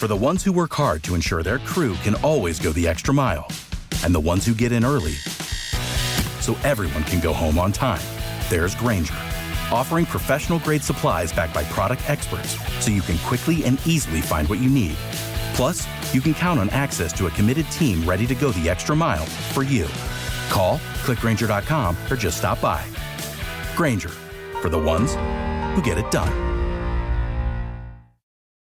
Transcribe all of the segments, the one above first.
For the ones who work hard to ensure their crew can always go the extra mile, and the ones who get in early so everyone can go home on time, there's Grainger, offering professional-grade supplies backed by product experts so you can quickly and easily find what you need. Plus, you can count on access to a committed team ready to go the extra mile for you. Call, click Grainger.com, or just stop by. Grainger, for the ones who get it done.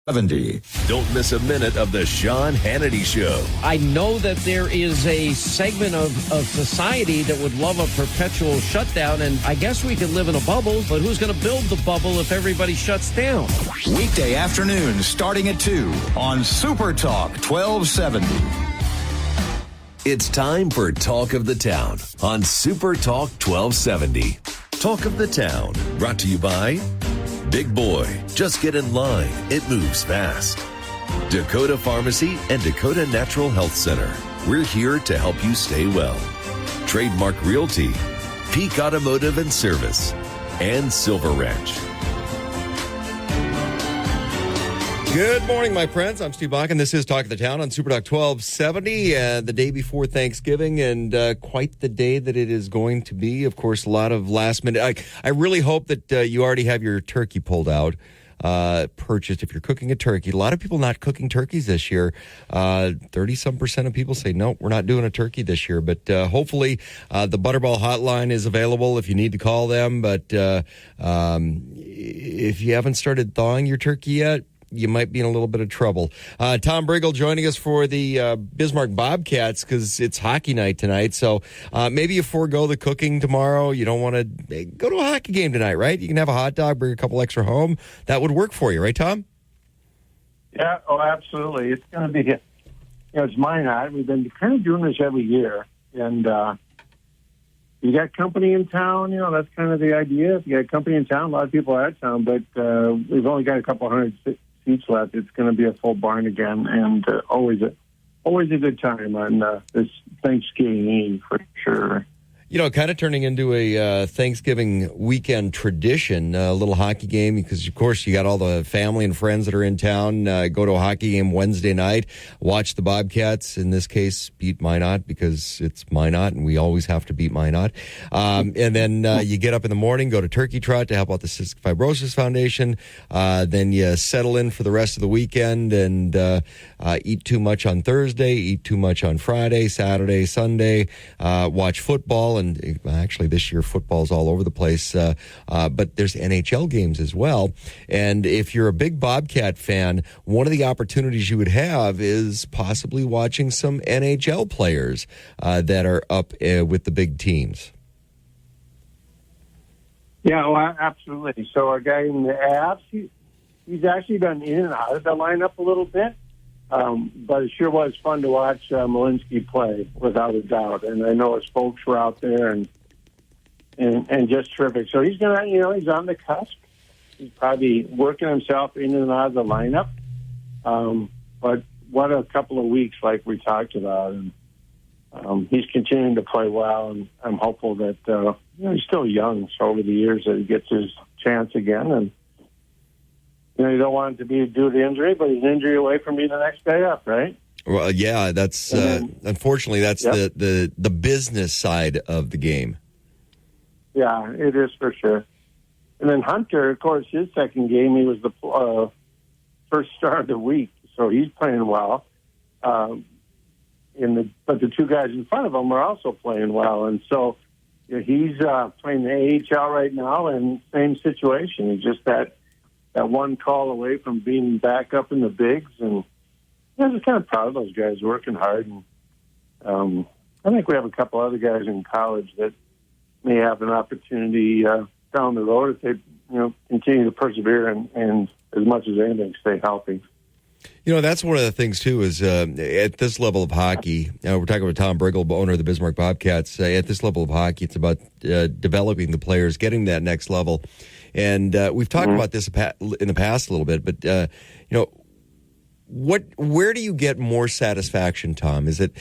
70. Don't miss a minute of the Sean Hannity Show. I know that there is a segment of society that would love a perpetual shutdown, and I guess we could live in a bubble, but who's going to build the bubble if everybody shuts down? Weekday afternoons starting at 2 on Super Talk 1270. It's time for Talk of the Town on Super Talk 1270. Talk of the Town, brought to you by Big Boy, just get in line. It moves fast. Dakota Pharmacy and Dakota Natural Health Center. We're here to help you stay well. Trademark Realty, Peak Automotive and Service, and Silver Ranch. Good morning, my friends. I'm Steve Bach, and this is Talk of the Town on Super Talk 1270, the day before Thanksgiving, and quite the day that it is going to be. Of course, a lot of last minute. I really hope that you already have your turkey pulled out, purchased if you're cooking a turkey. A lot of people not cooking turkeys this year. 30-some% of people say, no, we're not doing a turkey this year. But hopefully the Butterball hotline is available if you need to call them. But if you haven't started thawing your turkey yet, you might be in a little bit of trouble. Tom Briggle joining us for the Bismarck Bobcats because it's hockey night tonight. So maybe you forego the cooking tomorrow. You don't want to go to a hockey game tonight, right? You can have a hot dog, bring a couple extra home. That would work for you, right, Tom? Yeah, absolutely. It's going to be, it's Minot. We've been kind of doing this every year. And you got company in town, that's kind of the idea. If you got company in town, a lot of people are at town, but we've only got a couple hundred seats left. It's going to be a full barn again, and always a good time on this Thanksgiving Eve for sure. Kind of turning into a Thanksgiving weekend tradition, a little hockey game, because, of course, you got all the family and friends that are in town. Go to a hockey game Wednesday night, watch the Bobcats, in this case, beat Minot, because it's Minot, and we always have to beat Minot. And then you get up in the morning, go to Turkey Trot to help out the Cystic Fibrosis Foundation. Then you settle in for the rest of the weekend and eat too much on Thursday, eat too much on Friday, Saturday, Sunday, watch football. And actually, this year, football's all over the place. But there's NHL games as well. And if you're a big Bobcat fan, one of the opportunities you would have is possibly watching some NHL players that are up with the big teams. Yeah, well, absolutely. So our guy in the Avs, he's actually been in and out of the lineup a little bit. But it sure was fun to watch Malinsky play, without a doubt. And I know his folks were out there and just terrific. So he's gonna, he's on the cusp. He's probably working himself in and out of the lineup. But what a couple of weeks, like we talked about, and he's continuing to play well. And I'm hopeful that he's still young, so over the years that he gets his chance again. And you don't want it to be due to injury, but he's an injury away from being the next guy up, right? Well, yeah, that's unfortunately that's the business side of the game. Yeah, it is for sure. And then Hunter, of course, his second game, he was the first star of the week, so he's playing well. But the two guys in front of him are also playing well, and so he's playing the AHL right now, and same situation. He's just that one call away from being back up in the bigs, and I'm just kind of proud of those guys working hard. And I think we have a couple other guys in college that may have an opportunity down the road if they continue to persevere and as much as anything stay healthy. That's one of the things, too, is at this level of hockey, we're talking about Tom Briggle, owner of the Bismarck Bobcats. At this level of hockey, it's about developing the players, getting that next level. And we've talked about this in the past a little bit, but, where do you get more satisfaction, Tom? Is it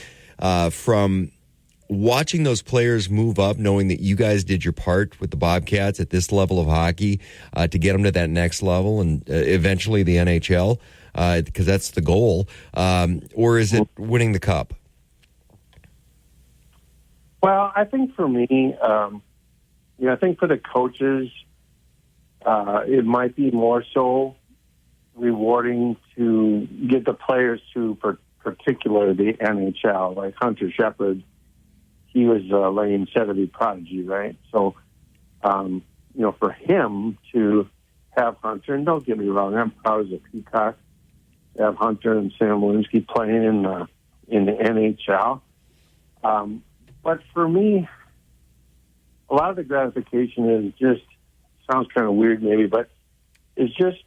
from watching those players move up, knowing that you guys did your part with the Bobcats at this level of hockey to get them to that next level and eventually the NHL, because that's the goal, or is it winning the cup? Well, I think for me, I think for the coaches, it might be more so rewarding to get the players to, particularly the NHL, like Hunter Shepard. He was a Lane Cetterby prodigy, right? So, for him to have Hunter, and don't get me wrong, I'm proud as a Peacock to have Hunter and Sam Malinsky playing in the NHL. But for me, a lot of the gratification is just, sounds kind of weird maybe, but it's just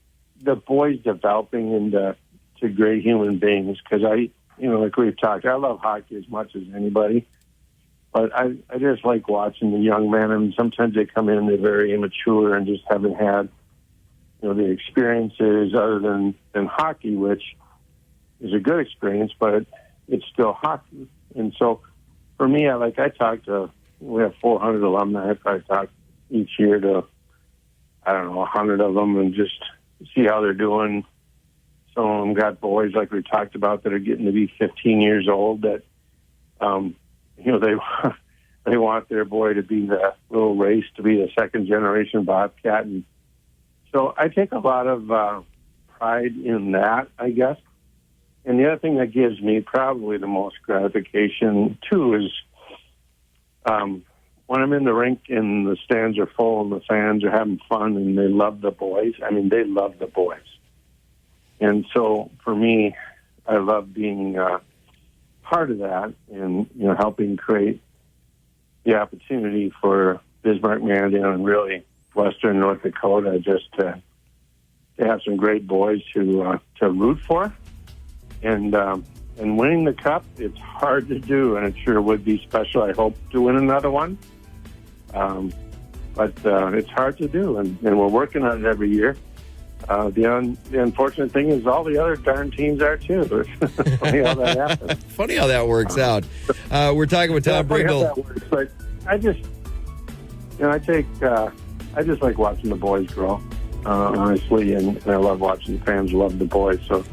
the boys developing into great human beings. Because like we've talked, I love hockey as much as anybody. But I just like watching the young men, and sometimes they come in, they're very immature and just haven't had, the experiences other than hockey, which is a good experience, but it's still hockey. And so for me, we have 400 alumni. I probably talk each year to, 100 of them and just see how they're doing. Some of them got boys, like we talked about, that are getting to be 15 years old that, they want their boy to be the little race, to be the second generation Bobcat. And so I take a lot of pride in that, I guess. And the other thing that gives me probably the most gratification, too, is when I'm in the rink and the stands are full and the fans are having fun and they love the boys. I mean, they love the boys. And so for me, I love being part of that and, helping create the opportunity for Bismarck, Mandan, and really Western North Dakota just to have some great boys to root for. And winning the cup, it's hard to do, and it sure would be special. I hope to win another one. But it's hard to do, and we're working on it every year. The unfortunate thing is all the other darn teams are too. It's funny how that happens. Funny how that works out. We're talking with Tom Bringle. But I just, I just like watching the boys grow, honestly, and I love watching the fans love the boys. So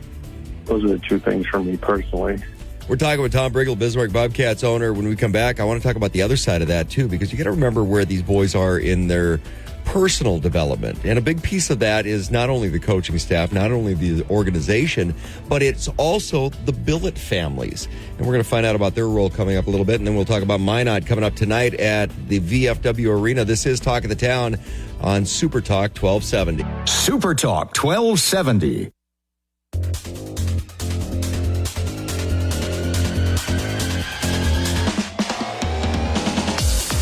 those are the two things for me personally. We're talking with Tom Bringle, Bismarck Bobcats owner. When we come back, I want to talk about the other side of that, too, because you got to remember where these boys are in their personal development. And a big piece of that is not only the coaching staff, not only the organization, but it's also the Billet families. And we're going to find out about their role coming up a little bit. And then we'll talk about Minot coming up tonight at the VFW Arena. This is Talk of the Town on Super Talk 1270. Super Talk 1270.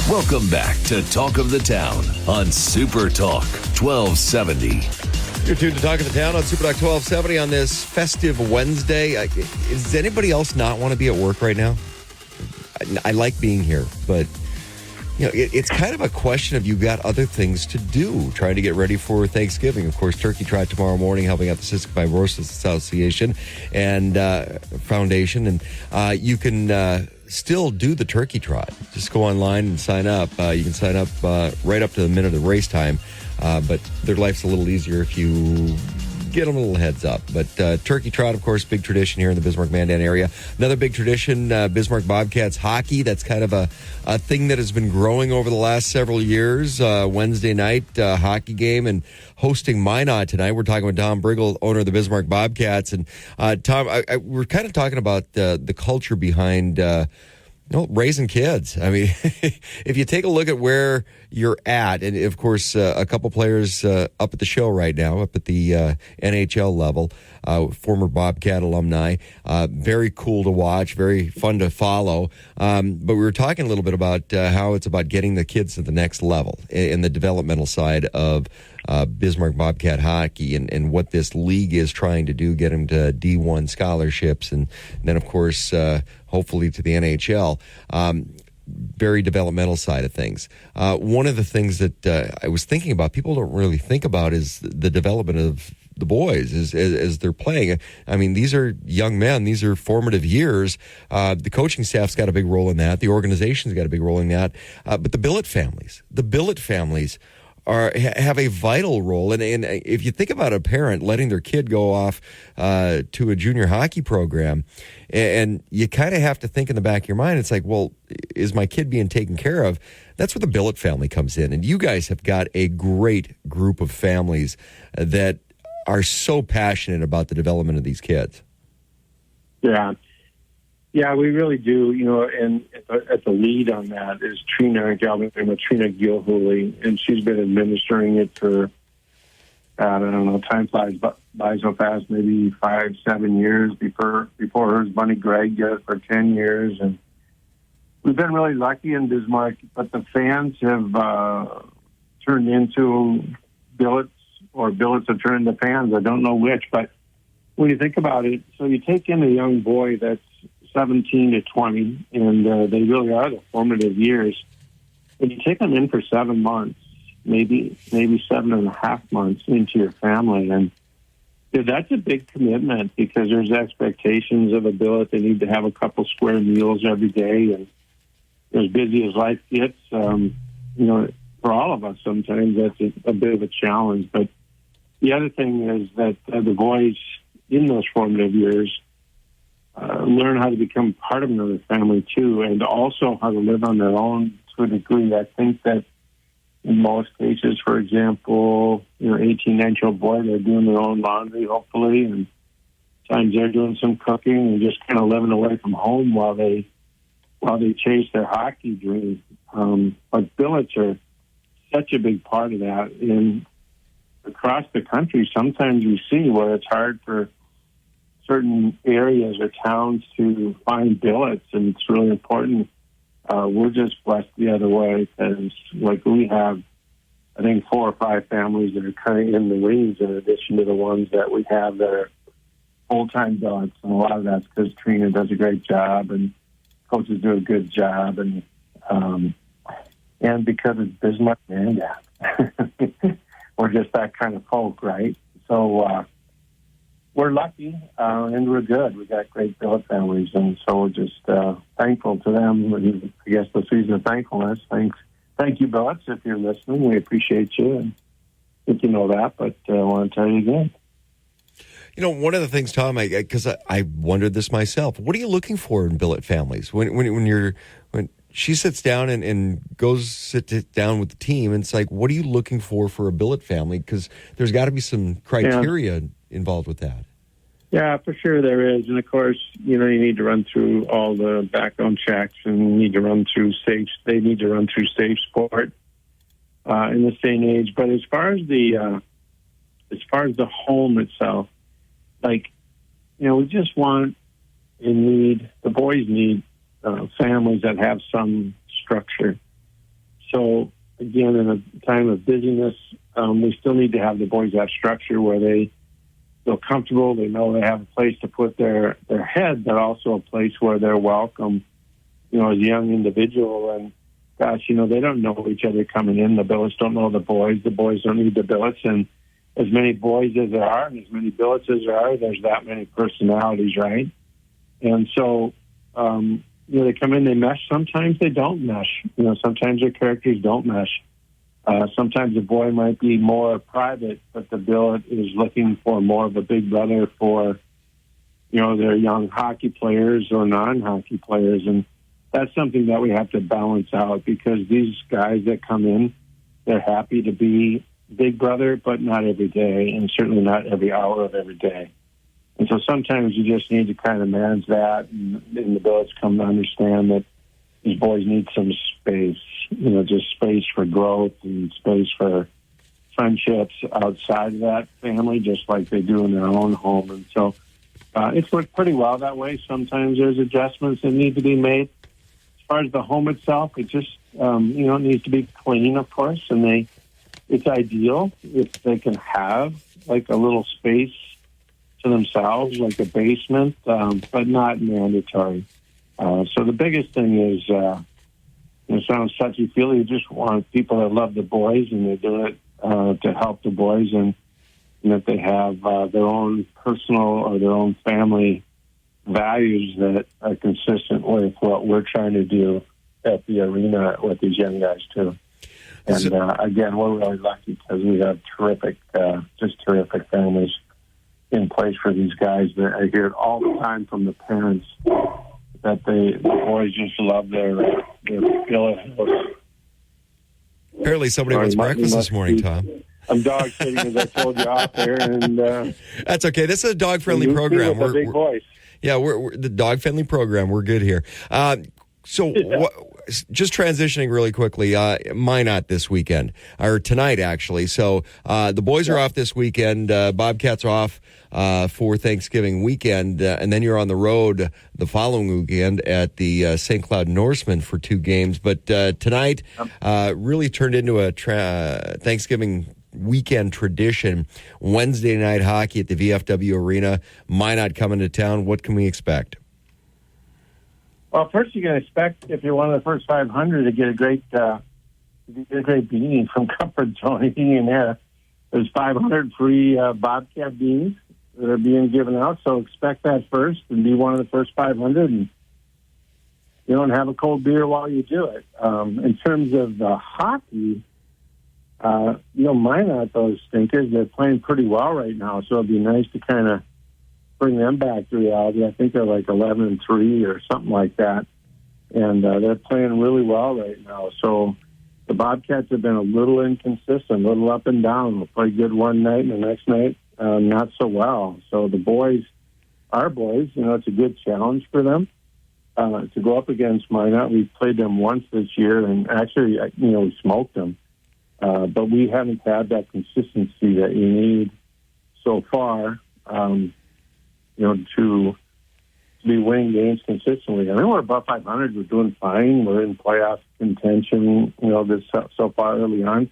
Welcome back to Talk of the Town on Super Talk 1270. You're tuned to Talk of the Town on Super Talk 1270 on this festive Wednesday. Does anybody else not want to be at work right now? I like being here, but it's kind of a question of you've got other things to do, trying to get ready for Thanksgiving. Of course, Turkey Trot tomorrow morning, helping out the Cystic Fibrosis Association and Foundation. And you can still do the Turkey Trot. Just go online and sign up. You can sign up right up to the minute of race time, but their life's a little easier if you get them a little heads up. But Turkey Trot, of course, big tradition here in the Bismarck-Mandan area. Another big tradition, Bismarck Bobcats hockey. That's kind of a thing that has been growing over the last several years. Wednesday night hockey game, and hosting Minot tonight. We're talking with Tom Bringle, owner of the Bismarck Bobcats. And Tom, we're kind of talking about the culture behind raising kids. I mean, if you take a look at where you're at, and of course, a couple players up at the show right now, up at the NHL level, former Bobcat alumni, very cool to watch, very fun to follow. But we were talking a little bit about how it's about getting the kids to the next level in the developmental side of Bismarck Bobcat hockey, and what this league is trying to do, get them to D1 scholarships, and then, of course, hopefully to the NHL. Very developmental side of things. One of the things that I was thinking about, people don't really think about, is the development of the boys as they're playing. I mean, these are young men. These are formative years. The coaching staff's got a big role in that. The organization's got a big role in that. But the Billet families have a vital role. And if you think about a parent letting their kid go off to a junior hockey program, and you kind of have to think in the back of your mind, it's like, well, is my kid being taken care of? That's where the Billet family comes in. And you guys have got a great group of families that are so passionate about the development of these kids. Yeah. Yeah, we really do. And at the lead on that is Trina Gilhooly, and she's been administering it for, I don't know, time flies by so fast, maybe 5-7 years before her Bunny Gregg did it for 10 years. And we've been really lucky in Bismarck, but the fans have turned into billets, or billets have turned into fans. I don't know which, but when you think about it, so you take in a young boy that's 17 to 20, and they really are the formative years. When you take them in for 7 months, maybe 7.5 months into your family, and that's a big commitment, because there's expectations of a billet. They need to have a couple square meals every day, and as busy as life gets, for all of us, sometimes that's a bit of a challenge. But the other thing is that the boys in those formative years learn how to become part of another family too, and also how to live on their own to a degree. I think that in most cases, for example, 18, 19-year-old boy, they're doing their own laundry, hopefully, and sometimes they're doing some cooking and just kind of living away from home while they chase their hockey dream. But billets are such a big part of that. And across the country, sometimes we see where it's hard for certain areas or towns to find billets, and it's really important. We're just blessed the other way, because we have, I think, 4 or 5 families that are kind of in the wings, in addition to the ones that we have that are full-time billets. And a lot of that's because Trina does a great job and coaches do a good job, and because it's Bismarck and Mandan. We're just that kind of folk, right? So we're lucky, and we're good. We got great billet families, and so we're just thankful to them. I guess the season of thankfulness. Thank you, billets, if you're listening. We appreciate you, and I think you know that, but I want to tell you again. One of the things, Tom, because I wondered this myself, what are you looking for in billet families when she sits down and goes sit down with the team? And it's like, what are you looking for a billet family? Because there's got to be some criteria involved with that. Yeah, for sure there is. And of course, you need to run through all the background checks, and you need to run through safe. They need to run through safe sport in this day and age. But as far as the home itself, we just want and need, the boys need families that have some structure. So again, in a time of busyness, we still need to have the boys have structure where they feel comfortable. They know they have a place to put their head, but also a place where they're welcome, as a young individual. And gosh, they don't know each other coming in. The billets don't know the boys. The boys don't need the billets. And as many boys as there are, and as many billets as there are, there's that many personalities, right? And so, they come in, they mesh. Sometimes they don't mesh. Sometimes their characters don't mesh. Sometimes the boy might be more private, but the billet is looking for more of a big brother for, their young hockey players or non-hockey players. And that's something that we have to balance out, because these guys that come in, they're happy to be big brother, but not every day, and certainly not every hour of every day. And so sometimes you just need to kind of manage that, and the billets come to understand that these boys need some space, just space for growth and space for friendships outside of that family, just like they do in their own home. And so it's worked pretty well that way. Sometimes there's adjustments that need to be made. As far as the home itself, it just, it needs to be clean, of course, and it's ideal if they can have a little space to themselves, like a basement, but not mandatory. So the biggest thing is, it sounds touchy-feely. You just want people that love the boys, and they do it to help the boys. And and that they have their own personal or their own family values that are consistent with what we're trying to do at the arena with these young guys too. And again, we're really lucky because we have just terrific families in place for these guys. That I hear it all the time from the parents that the boys just love their billet house. Apparently somebody wants breakfast this morning, Tom. I'm dog sitting, as I told you out there, and that's okay. This is a dog-friendly program. We're a big voice. Yeah, we're the dog-friendly program. We're good here. Just transitioning really quickly, Minot this weekend, or tonight, actually. So the boys are off this weekend. Bobcats are off for Thanksgiving weekend, and then you're on the road the following weekend at the St. Cloud Norseman for 2 games. But tonight really turned into a Thanksgiving weekend tradition. Wednesday night hockey at the VFW Arena. Minot coming to town. What can we expect? Well, first you can expect, if you're one of the first 500, to get a great beanie from Comfort Zone Heating and Air. There's 500 free Bobcat beanies that are being given out, so expect that first and be one of the first 500, and have a cold beer while you do it. In terms of the hockey, Minot, those stinkers, they're playing pretty well right now, so it'd be nice to kind of bring them back to reality. I think they're like 11-3 or something like that, and they're playing really well right now. So the Bobcats have been a little inconsistent, a little up and down. They'll play good one night, and the next night not so well. So the boys, our boys, it's a good challenge for them to go up against Minot. We've played them once this year, and actually, we smoked them. But we haven't had that consistency that you need so far, to be winning games consistently. I mean, we're above 500. We're doing fine. We're in playoff contention, this so far early on.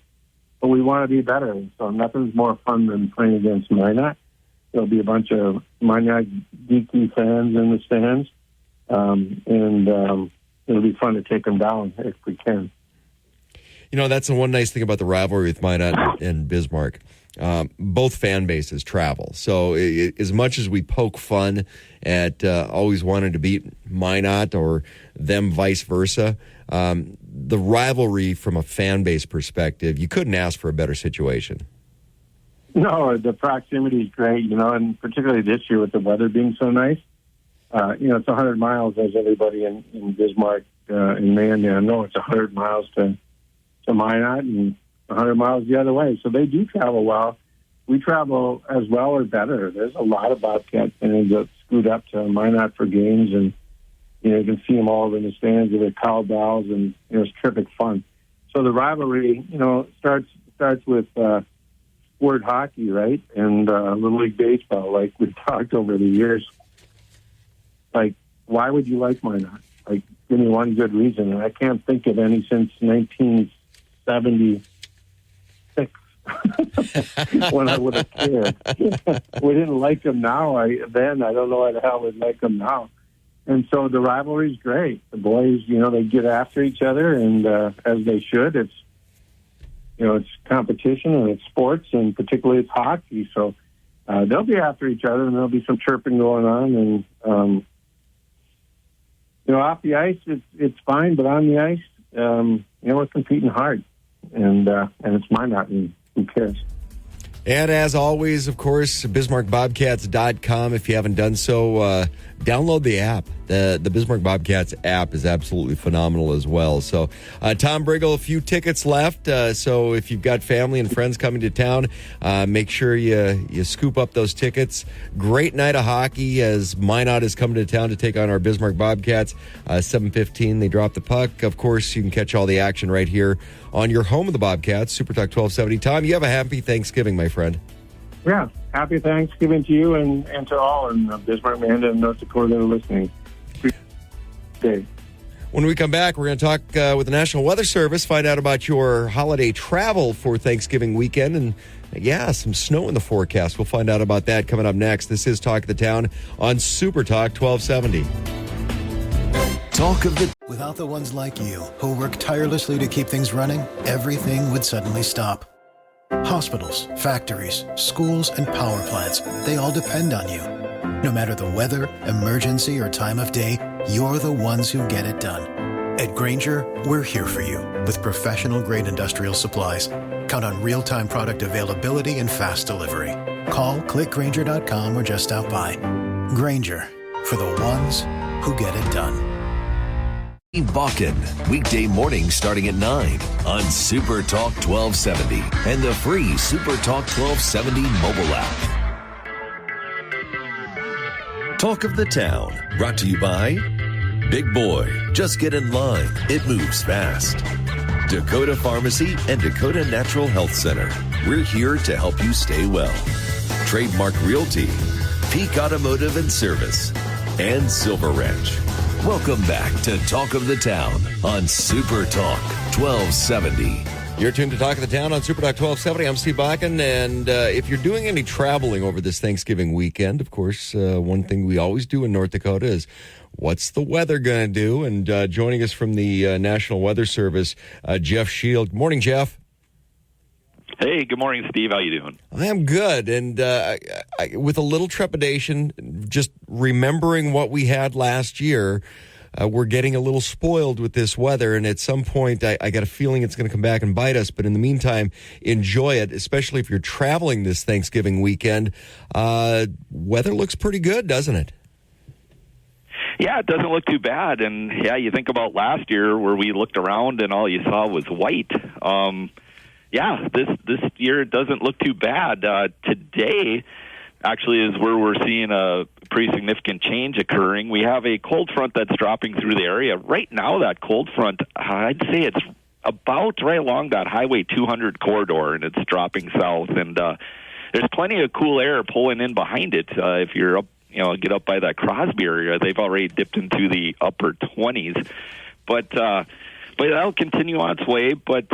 But we want to be better. So nothing's more fun than playing against Minot. There'll be a bunch of Minot geeky fans in the stands, and it'll be fun to take them down if we can. That's the one nice thing about the rivalry with Minot and Bismarck. Both fan bases travel. So as much as we poke fun at always wanting to beat Minot or them vice versa, the rivalry from a fan base perspective, you couldn't ask for a better situation. No, the proximity is great, and particularly this year with the weather being so nice. It's 100 miles, as everybody in Bismarck and Mandan know. It's 100 miles to Minot and 100 miles the other way. So they do travel well. We travel as well or better. There's a lot of Bobcat fans that scoot up to Minot for games, and you can see them all over in the stands with their cowbells, and it's terrific fun. So the rivalry, starts with word hockey, right, and Little League Baseball, like we've talked over the years. Like, why would you like Minot? Like, give me one good reason, and I can't think of any since 1976 when I would have cared. We didn't like them now. I don't know why the hell we'd like them now. And so the rivalry's great. The boys, they get after each other, and as they should. It's it's competition, and it's sports, and particularly it's hockey. So they'll be after each other, and there'll be some chirping going on. And off the ice, it's fine, but on the ice, we're competing hard, and it's Minot, and who cares? And as always, of course, BismarckBobcats.com. If you haven't done so, download the app. The Bismarck Bobcats app is absolutely phenomenal as well. So, Tom Briggle, a few tickets left. So if you've got family and friends coming to town, make sure you scoop up those tickets. Great night of hockey as Minot is coming to town to take on our Bismarck Bobcats. 7:15, they drop the puck. Of course, you can catch all the action right here on your home of the Bobcats, Super Talk 1270. Tom, you have a happy Thanksgiving, my friend. Yeah, happy Thanksgiving to you and to all in Bismarck, Mandan, and North Dakota that are listening. Day. When we come back, we're going to talk with the National Weather Service, find out about your holiday travel for Thanksgiving weekend, and some snow in the forecast. We'll find out about that coming up next. This is Talk of the Town on Super Talk 1270. Talk of the Without the ones like you, who work tirelessly to keep things running, everything would suddenly stop. Hospitals, factories, schools, and power plants, they all depend on you. No matter the weather, emergency, or time of day, you're the ones who get it done. At Grainger, we're here for you with professional-grade industrial supplies. Count on real-time product availability and fast delivery. Call, clickgrainger.com, or just stop by. Grainger, for the ones who get it done. Steve Bakken, weekday mornings starting at 9 on Super Talk 1270 and the free Super Talk 1270 mobile app. Talk of the Town, brought to you by Big Boy, just get in line. It moves fast. Dakota Pharmacy and Dakota Natural Health Center. We're here to help you stay well. Trademark Realty, Peak Automotive and Service, and Silver Ranch. Welcome back to Talk of the Town on Super Talk 1270. You're tuned to Talk of the Town on Super Talk 1270. I'm Steve Bakken, and if you're doing any traveling over this Thanksgiving weekend, of course, one thing we always do in North Dakota is what's the weather going to do? And joining us from the National Weather Service, Jeff Shield. Good morning, Jeff. Hey, good morning, Steve. How you doing? I am good, and with a little trepidation, just remembering what we had last year, we're getting a little spoiled with this weather, and at some point, I got a feeling it's going to come back and bite us. But in the meantime, enjoy it, especially if you're traveling this Thanksgiving weekend. Weather looks pretty good, doesn't it? Yeah, it doesn't look too bad. And, yeah, you think about last year where we looked around and all you saw was white. Yeah, this year it doesn't look too bad. Today actually is where we're seeing a pretty significant change occurring. We have a cold front that's dropping through the area. Right now, that cold front, I'd say it's about right along that Highway 200 corridor, and it's dropping south. And there's plenty of cool air pulling in behind it. If you're up, get up by that Crosby area, they've already dipped into the upper 20s. But that'll continue on its way. But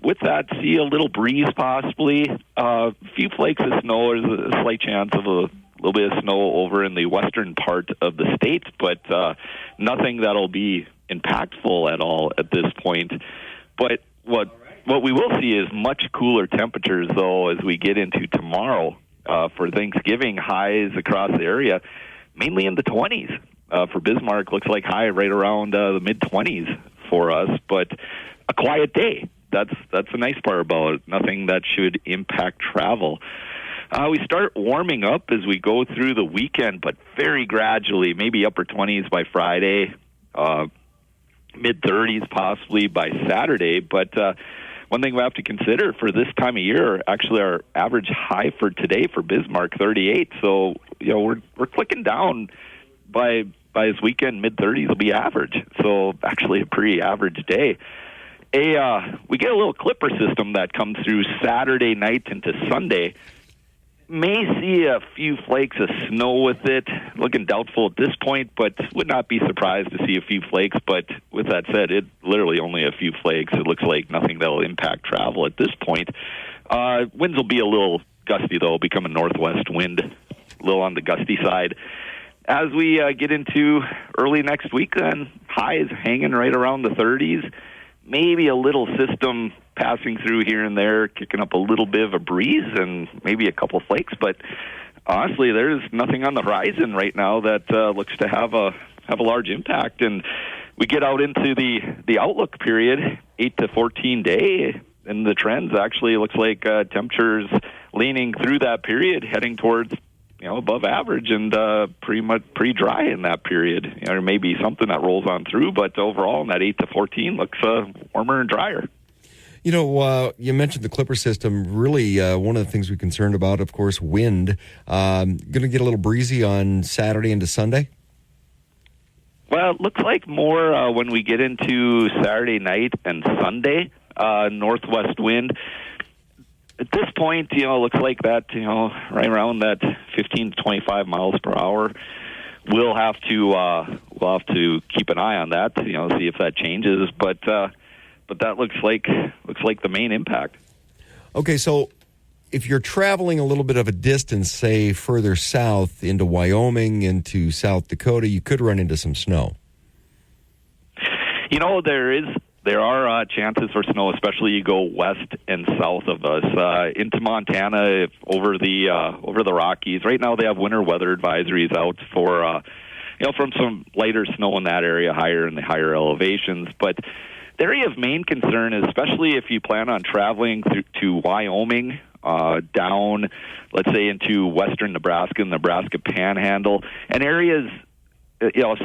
with that, see a little breeze possibly. A few flakes of snow. There's a slight chance of a little bit of snow over in the western part of the state, but nothing that'll be impactful at all at this point. But what we will see is much cooler temperatures, though, as we get into tomorrow for Thanksgiving. Highs across the area, mainly in the 20s. For Bismarck, looks like high right around the mid-20s for us, but a quiet day. That's the nice part about it. Nothing that should impact travel. We start warming up as we go through the weekend, but very gradually, maybe upper 20s by Friday, mid-30s possibly by Saturday. But one thing we have to consider for this time of year, actually our average high for today for Bismarck, 38. So, we're clicking down by this weekend, mid-30s will be average. So actually a pretty average day. We get a little clipper system that comes through Saturday night into Sunday. May see a few flakes of snow with it. Looking doubtful at this point, but would not be surprised to see a few flakes. But with that said, it literally only a few flakes. It looks like nothing that will impact travel at this point. Winds will be a little gusty, though, become a northwest wind, a little on the gusty side. As we get into early next week, then, highs hanging right around the 30s. Maybe a little system passing through here and there, kicking up a little bit of a breeze and maybe a couple flakes. But honestly, there's nothing on the horizon right now that looks to have a large impact. And we get out into the outlook period, 8 to 14 day, and the trends actually looks like temperatures leaning through that period, heading towards above average and pretty dry in that period. There may be something that rolls on through, but overall in that 8 to 14 looks warmer and drier. You mentioned the clipper system. Really, one of the things we're concerned about, of course, wind. Going to get a little breezy on Saturday into Sunday? Well, it looks like more when we get into Saturday night and Sunday, northwest wind. At this point, it looks like that, right around that 15 to 25 miles per hour. We'll have to keep an eye on that, see if that changes. But that looks like the main impact. Okay, so if you're traveling a little bit of a distance, say further south into Wyoming, into South Dakota, you could run into some snow. There is there are chances for snow, especially you go west and south of us into Montana, over the Rockies. Right now, they have winter weather advisories out for from some lighter snow in that area, higher in the higher elevations. But the area of main concern is, especially if you plan on traveling to Wyoming, down, let's say, into western Nebraska and Nebraska Panhandle, and areas.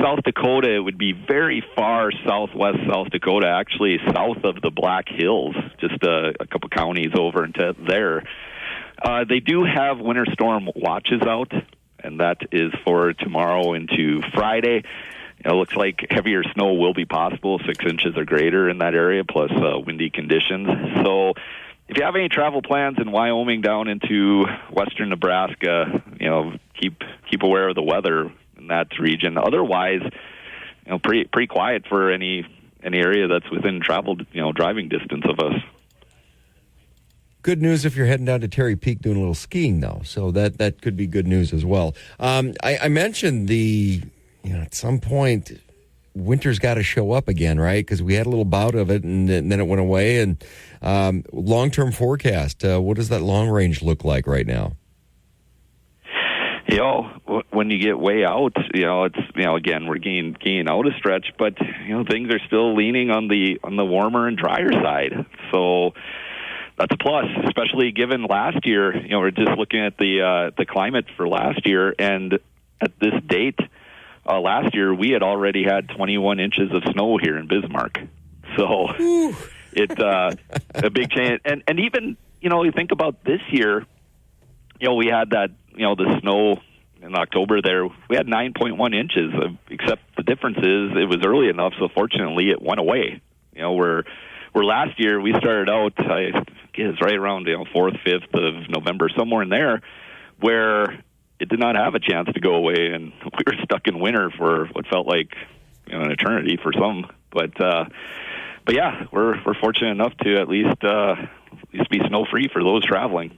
South Dakota, it would be very far southwest South Dakota, actually south of the Black Hills, just a couple counties over into there. They do have winter storm watches out, and that is for tomorrow into Friday. It looks like heavier snow will be possible, 6 inches or greater in that area, plus windy conditions. So if you have any travel plans in Wyoming down into western Nebraska, keep aware of the weather in that region. Otherwise, pretty quiet for any area that's within driving distance of us. Good news if you're heading down to Terry Peak doing a little skiing, though. So that could be good news as well. I mentioned at some point, winter's got to show up again, right? Because we had a little bout of it, and then it went away. And long-term forecast, what does that long range look like right now? When you get way out, it's again, we're getting out a stretch, but things are still leaning on the warmer and drier side. So that's a plus, especially given last year. We're just looking at the climate for last year, and at this date last year we had already had 21 inches of snow here in Bismarck. So it's a big change, and even you think about this year. We had that. The snow in October there, we had 9.1 inches, except the difference is it was early enough, so fortunately it went away. Where last year we started out, I guess right around 4th, 5th of November, somewhere in there, where it did not have a chance to go away, and we were stuck in winter for what felt like an eternity for some. But yeah, we're fortunate enough to at least be snow-free for those traveling.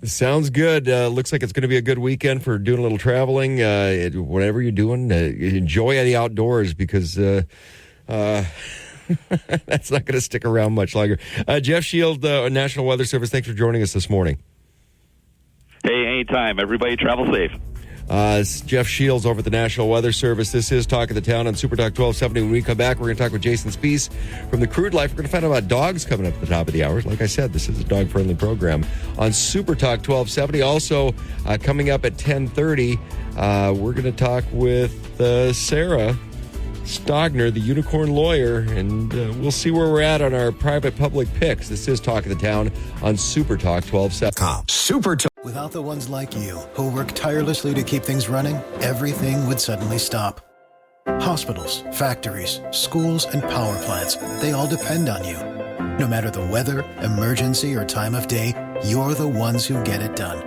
Sounds good. Looks like it's going to be a good weekend for doing a little traveling. Whatever you're doing, enjoy the outdoors, because that's not going to stick around much longer. Jeff Shield, National Weather Service, thanks for joining us this morning. Hey, anytime. Everybody travel safe. It's Jeff Shields over at the National Weather Service. This is Talk of the Town on Super Talk 1270. When we come back, we're going to talk with Jason Spees from the Crude Life. We're going to find out about dogs coming up at the top of the hour. Like I said, this is a dog-friendly program on Super Talk 1270. Also, coming up at 10:30, we're going to talk with Sarah Stogner, the unicorn lawyer, and we'll see where we're at on our private public picks. This is Talk of the Town on Super Talk 1270. Super Talk. Without the ones like you, who work tirelessly to keep things running, everything would suddenly stop. Hospitals, factories, schools, and power plants, they all depend on you. No matter the weather, emergency, or time of day, you're the ones who get it done.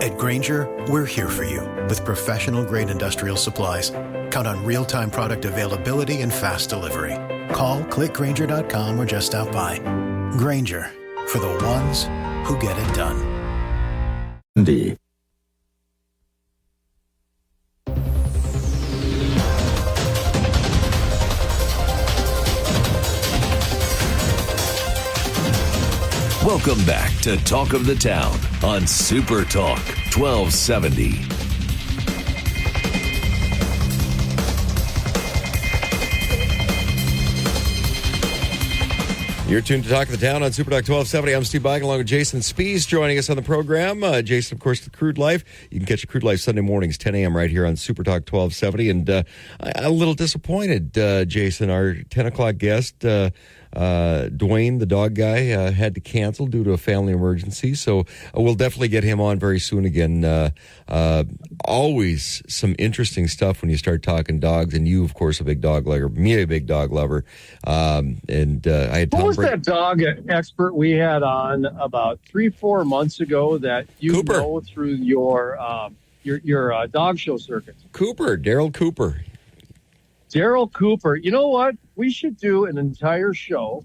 At Grainger, we're here for you with professional-grade industrial supplies. Count on real-time product availability and fast delivery. Call, clickgrainger.com, or just stop by. Grainger, for the ones who get it done. Welcome back to Talk of the Town on Super Talk 1270. You're tuned to Talk of the Town on Super Talk 1270. I'm Steve Bike, along with Jason Spees, joining us on the program. Jason, of course, the Crude Life. You can catch the Crude Life Sunday mornings, 10 a.m. right here on Super Talk 1270. And I'm a little disappointed, Jason. Our 10 o'clock guest, Dwayne, the dog guy, had to cancel due to a family emergency. So we'll definitely get him on very soon again. Always some interesting stuff when you start talking dogs. And you, of course, a big dog lover. Me, a big dog lover. I had Tom. What was that dog expert we had on about 3-4 months ago that you Cooper. know through your dog show circuit? Daryl Cooper. Daryl Cooper. You know what? We should do an entire show,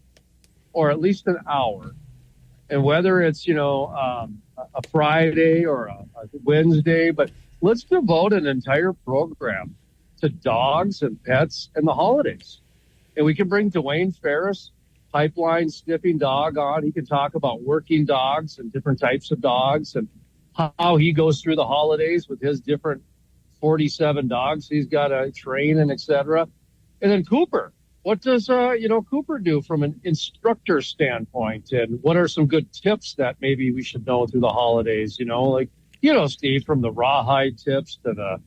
or at least an hour. And whether it's, a Friday or a Wednesday, but let's devote an entire program to dogs and pets and the holidays. And we can bring Dwayne Ferris pipeline sniffing dog on. He can talk about working dogs and different types of dogs and how he goes through the holidays with his different 47 dogs he's got to train and et cetera. And then Cooper, what does, Cooper do from an instructor standpoint? And what are some good tips that maybe we should know through the holidays? Steve, from the rawhide tips to the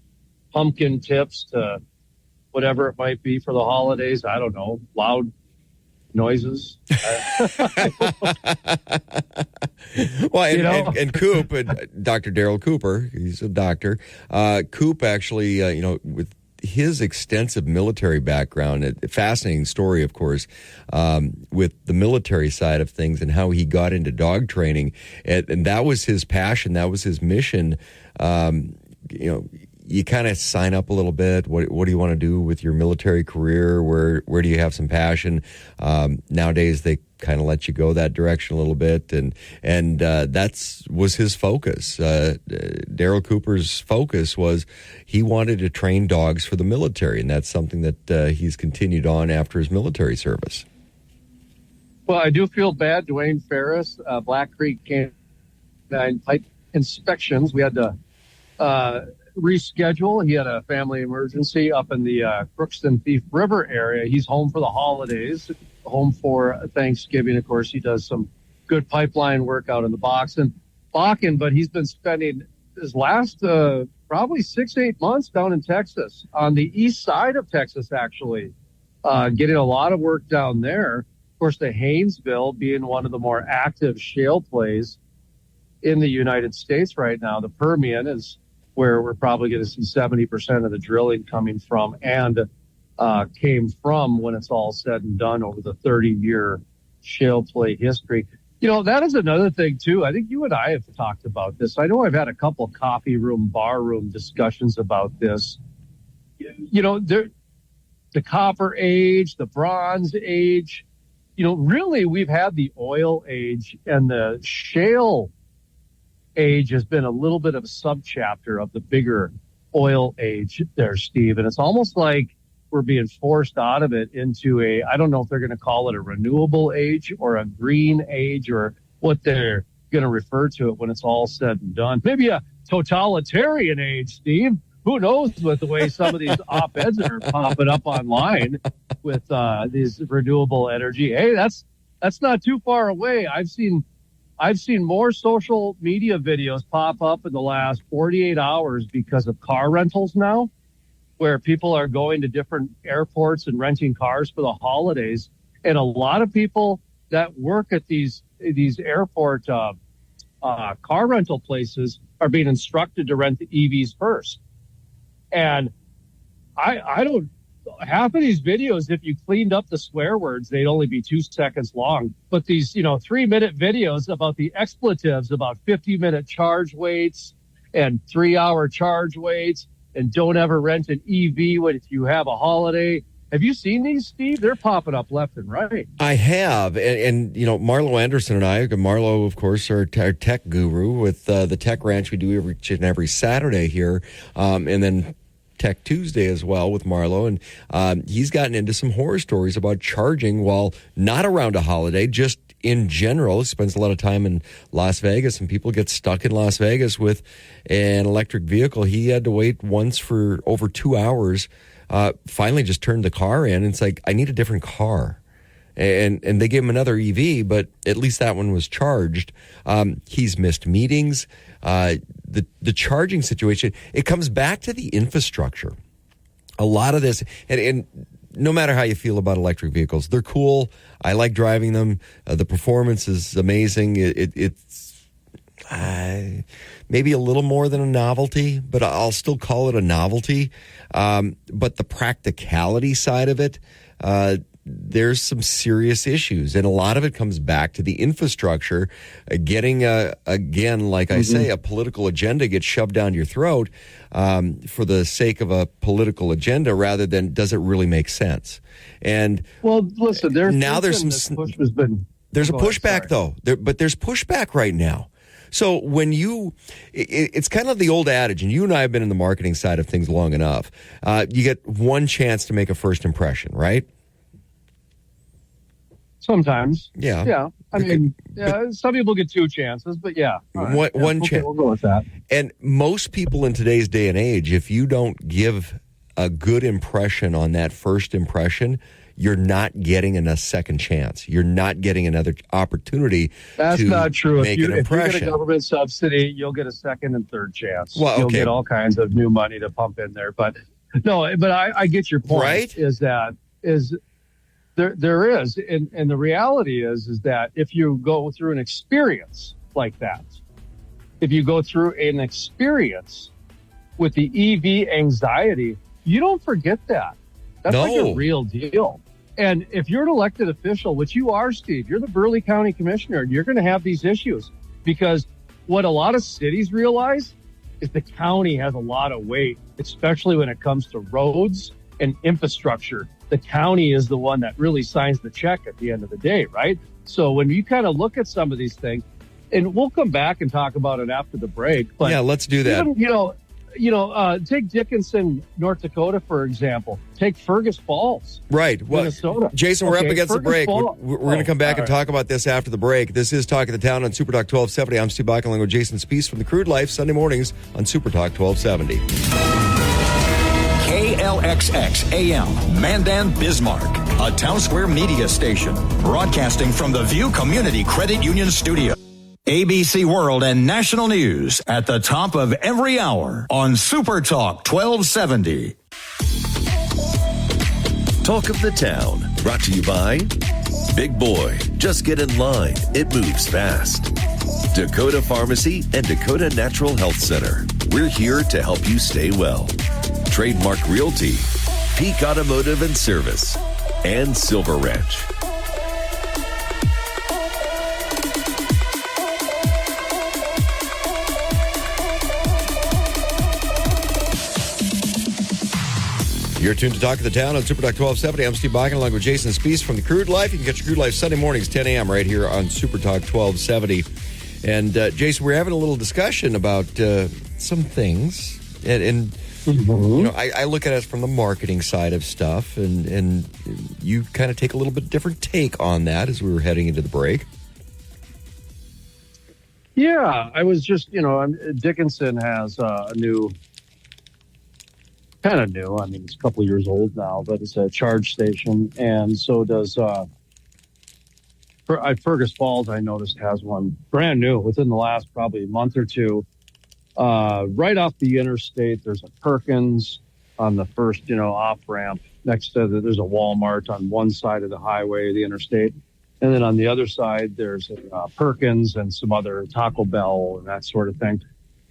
pumpkin tips to whatever it might be for the holidays. I don't know, loud noises. Well, and Coop, Dr. Daryl Cooper, he's a doctor. Coop actually, with his extensive military background, a fascinating story, of course, with the military side of things and how he got into dog training. And that was his passion. That was his mission. You kind of sign up a little bit. What do you want to do with your military career? Where do you have some passion? Nowadays, they kind of let you go that direction a little bit, and that was his focus. Daryl Cooper's focus was he wanted to train dogs for the military, and that's something that he's continued on after his military service. Well, I do feel bad. Dwayne Ferris, Black Creek Canine Pipe Inspections. We had to reschedule. He had a family emergency up in the Crookston Thief River area. He's home for the holidays, home for Thanksgiving. Of course, he does some good pipeline work out in the Bakken, but he's been spending his last probably 6-8 months down in Texas, on the east side of Texas, actually, getting a lot of work down there. Of course, the Haynesville being one of the more active shale plays in the United States right now. The Permian is where we're probably going to see 70% of the drilling coming from and came from when it's all said and done over the 30-year shale play history. That is another thing, too. I think you and I have talked about this. I know I've had a couple coffee room, bar room discussions about this. The copper age, the bronze age, really we've had the oil age, and the shale age has been a little bit of a subchapter of the bigger oil age there, Steve. And it's almost like we're being forced out of it into I don't know if they're going to call it a renewable age or a green age or what they're going to refer to it when it's all said and done. Maybe a totalitarian age, Steve. Who knows with the way some of these op-eds are popping up online with these renewable energy. Hey, that's not too far away. I've seen more social media videos pop up in the last 48 hours because of car rentals now, where people are going to different airports and renting cars for the holidays. And a lot of people that work at these airport car rental places are being instructed to rent the EVs first. And I don't, half of these videos, if you cleaned up the swear words, they'd only be 2 seconds long. But these, 3-minute videos about the expletives, about 50-minute charge waits and 3-hour charge waits, and don't ever rent an EV if you have a holiday. Have you seen these, Steve? They're popping up left and right. I have. And Marlo Anderson and I, Marlo, of course, our tech guru with the Tech Ranch we do every Saturday here. And then Tech Tuesday as well with Marlo. And he's gotten into some horror stories about charging while not around a holiday, just in general. He spends a lot of time in Las Vegas, and people get stuck in Las Vegas with an electric vehicle. He had to wait once for over 2 hours. Finally just turned the car in, and it's like, I need a different car. And they gave him another EV, but at least that one was charged. He's missed meetings. The charging situation, it comes back to the infrastructure. A lot of this, and no matter how you feel about electric vehicles, they're cool. I like driving them. The performance is amazing. It's maybe a little more than a novelty, but I'll still call it a novelty. But the practicality side of it, there's some serious issues. And a lot of it comes back to the infrastructure, getting, again, like I say, a political agenda gets shoved down your throat for the sake of a political agenda rather than does it really make sense. And well, listen, there's some push has been. There's a pushback, though. But there's pushback right now. So when it's kind of the old adage, and you and I have been in the marketing side of things long enough, you get one chance to make a first impression, right? Sometimes. Yeah. Yeah. I mean, some people get 2 chances, but yeah. Right. One Okay, chance. we'll go with that. And most people in today's day and age, if you don't give a good impression on that first impression, you're not getting a second chance. You're not getting another opportunity. That's to not true. Make an If you impression. get a government subsidy, you'll get a second and third chance. Well, You'll okay. get all kinds of new money to pump in there. But no, but I get your point. Right? Is there is, and the reality is that if you go through an experience like that, if you go through an experience with the EV anxiety, you don't forget that. That's like a real deal. And if you're an elected official, which you are, Steve, you're the Burleigh County Commissioner, and you're going to have these issues because what a lot of cities realize is the county has a lot of weight, especially when it comes to roads and infrastructure. The county is the one that really signs the check at the end of the day, right? So when you kind of look at some of these things, and we'll come back and talk about it after the break. But yeah, let's do that. Even, take Dickinson, North Dakota, for example. Take Fergus Falls, right? Well, Minnesota. Jason, we're up against the break. Falls. We're going to come back and talk about this after the break. This is Talk of the Town on Super Talk 1270. I'm Steve Bach along with Jason Spiess from the Crude Life, Sunday mornings on Super Talk 1270. KLXX AM, Mandan, Bismarck, a Town Square media station, broadcasting from the View Community Credit Union Studio. ABC World and National News at the top of every hour on Super Talk 1270. Talk of the Town, brought to you by Big Boy, just get in line, it moves fast. Dakota Pharmacy and Dakota Natural Health Center. We're here to help you stay well. Trademark Realty, Peak Automotive and Service, and Silver Ranch. You're tuned to Talk of the Town on Super Talk 1270. I'm Steve Bach along with Jason Spiess from the Crude Life. You can catch Crude Life Sunday mornings, 10 a.m. right here on Super Talk 1270. And Jason, we're having a little discussion about some things. And I look at it from the marketing side of stuff. And you kind of take a little bit different take on that as we were heading into the break. Yeah, I was just, Dickinson has a new... kind of new. I mean, it's a couple of years old now, but it's a charge station. And so does Fergus Falls, I noticed, has one brand new within the last probably month or two. Right off the interstate, there's a Perkins on the first, off-ramp. Next to there's a Walmart on one side of the highway, the interstate. And then on the other side, there's a Perkins and some other Taco Bell and that sort of thing.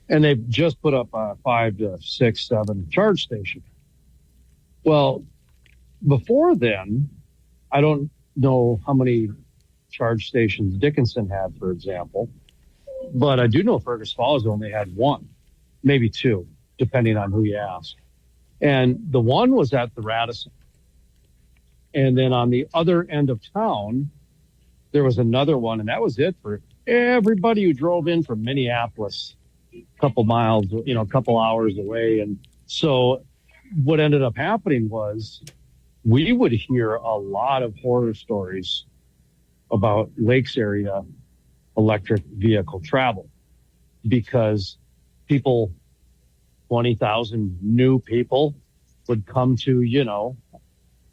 And they've just put up a 5 to 6, 7 charge station. Well, before then, I don't know how many charge stations Dickinson had, for example, but I do know Fergus Falls only had one, maybe two, depending on who you ask. And the one was at the Radisson. And then on the other end of town, there was another one, and that was it for everybody who drove in from Minneapolis. Couple miles, a couple hours away. And so what ended up happening was we would hear a lot of horror stories about Lakes area electric vehicle travel because 20,000 new people would come to,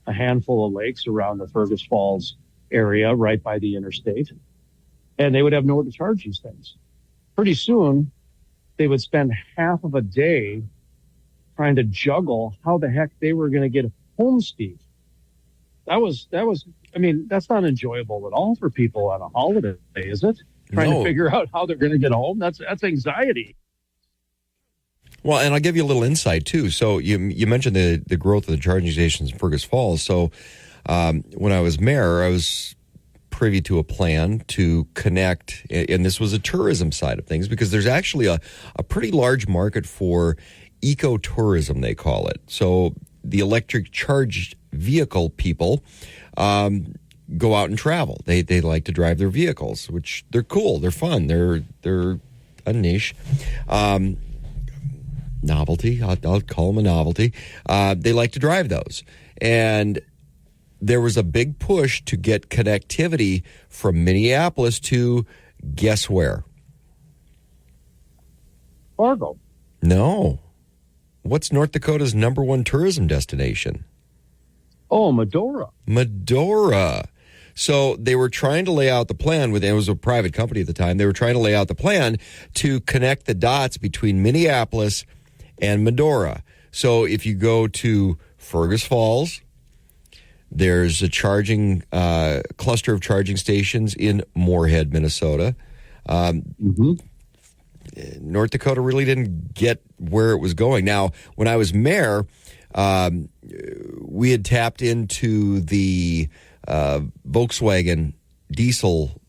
a handful of lakes around the Fergus Falls area right by the interstate. And they would have nowhere to charge these things. Pretty soon, they would spend half of a day trying to juggle how the heck they were going to get home, Steve. That was, that's not enjoyable at all for people on a holiday, is it? Trying to figure out how they're going to get home. That's anxiety. Well, and I'll give you a little insight too. So you mentioned the growth of the charging stations in Fergus Falls. So when I was mayor, I was privy to a plan to connect, and this was a tourism side of things, because there's actually a pretty large market for ecotourism, they call it. So the electric charged vehicle people go out and travel. They like to drive their vehicles, which they're cool, they're fun, they're a niche. Novelty, I'll call them a novelty. They like to drive those. And there was a big push to get connectivity from Minneapolis to, guess where? Fargo. No. What's North Dakota's number one tourism destination? Oh, Medora. Medora. So they were trying to lay out the plan it was a private company at the time. They were trying to lay out the plan to connect the dots between Minneapolis and Medora. So if you go to Fergus Falls, there's a charging cluster of charging stations in Moorhead, Minnesota. North Dakota really didn't get where it was going. Now, when I was mayor, we had tapped into the Volkswagen diesel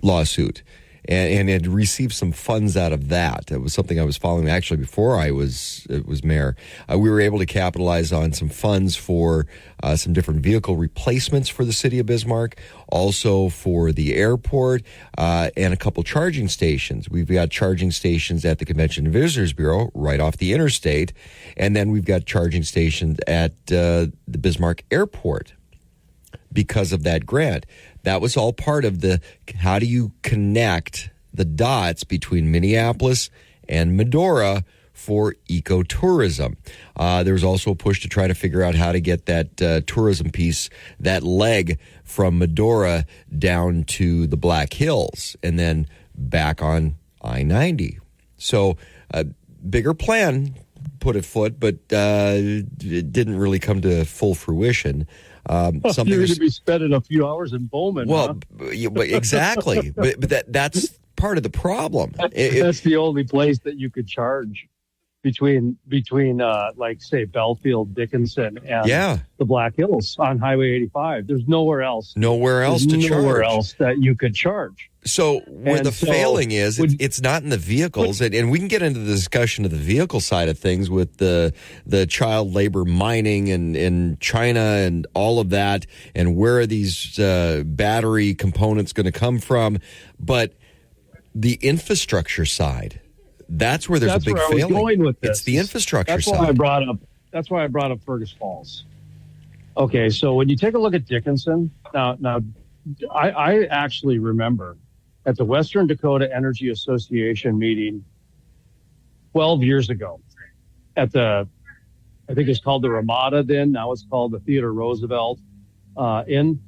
lawsuit and had received some funds out of that. It was something I was following actually before I was mayor. We were able to capitalize on some funds for some different vehicle replacements for the city of Bismarck, also for the airport, and a couple charging stations. We've got charging stations at the Convention and Visitors Bureau right off the interstate, and then we've got charging stations at the Bismarck Airport because of that grant. That was all part of the how do you connect the dots between Minneapolis and Medora for ecotourism. There was also a push to try to figure out how to get that tourism piece, that leg from Medora down to the Black Hills and then back on I-90. So a bigger plan put afoot, but it didn't really come to full fruition. Something you're going to be spending a few hours in Bowman. Well, exactly. but that's part of the problem. That's the only place that you could charge between like say Belfield, Dickinson, and the Black Hills on Highway 85. There's nowhere else. Nowhere else to charge. Nowhere else that you could charge. So where the failing is, it's not in the vehicles, and we can get into the discussion of the vehicle side of things with the child labor mining in China and all of that, and where are these battery components going to come from? But the infrastructure side, that's where there's a big failing. Going with this. It's the infrastructure side. That's why I brought up Fergus Falls. Okay, so when you take a look at Dickinson, now I actually remember at the Western Dakota Energy Association meeting 12 years ago at I think it's called the Ramada then, now it's called the Theodore Roosevelt Inn.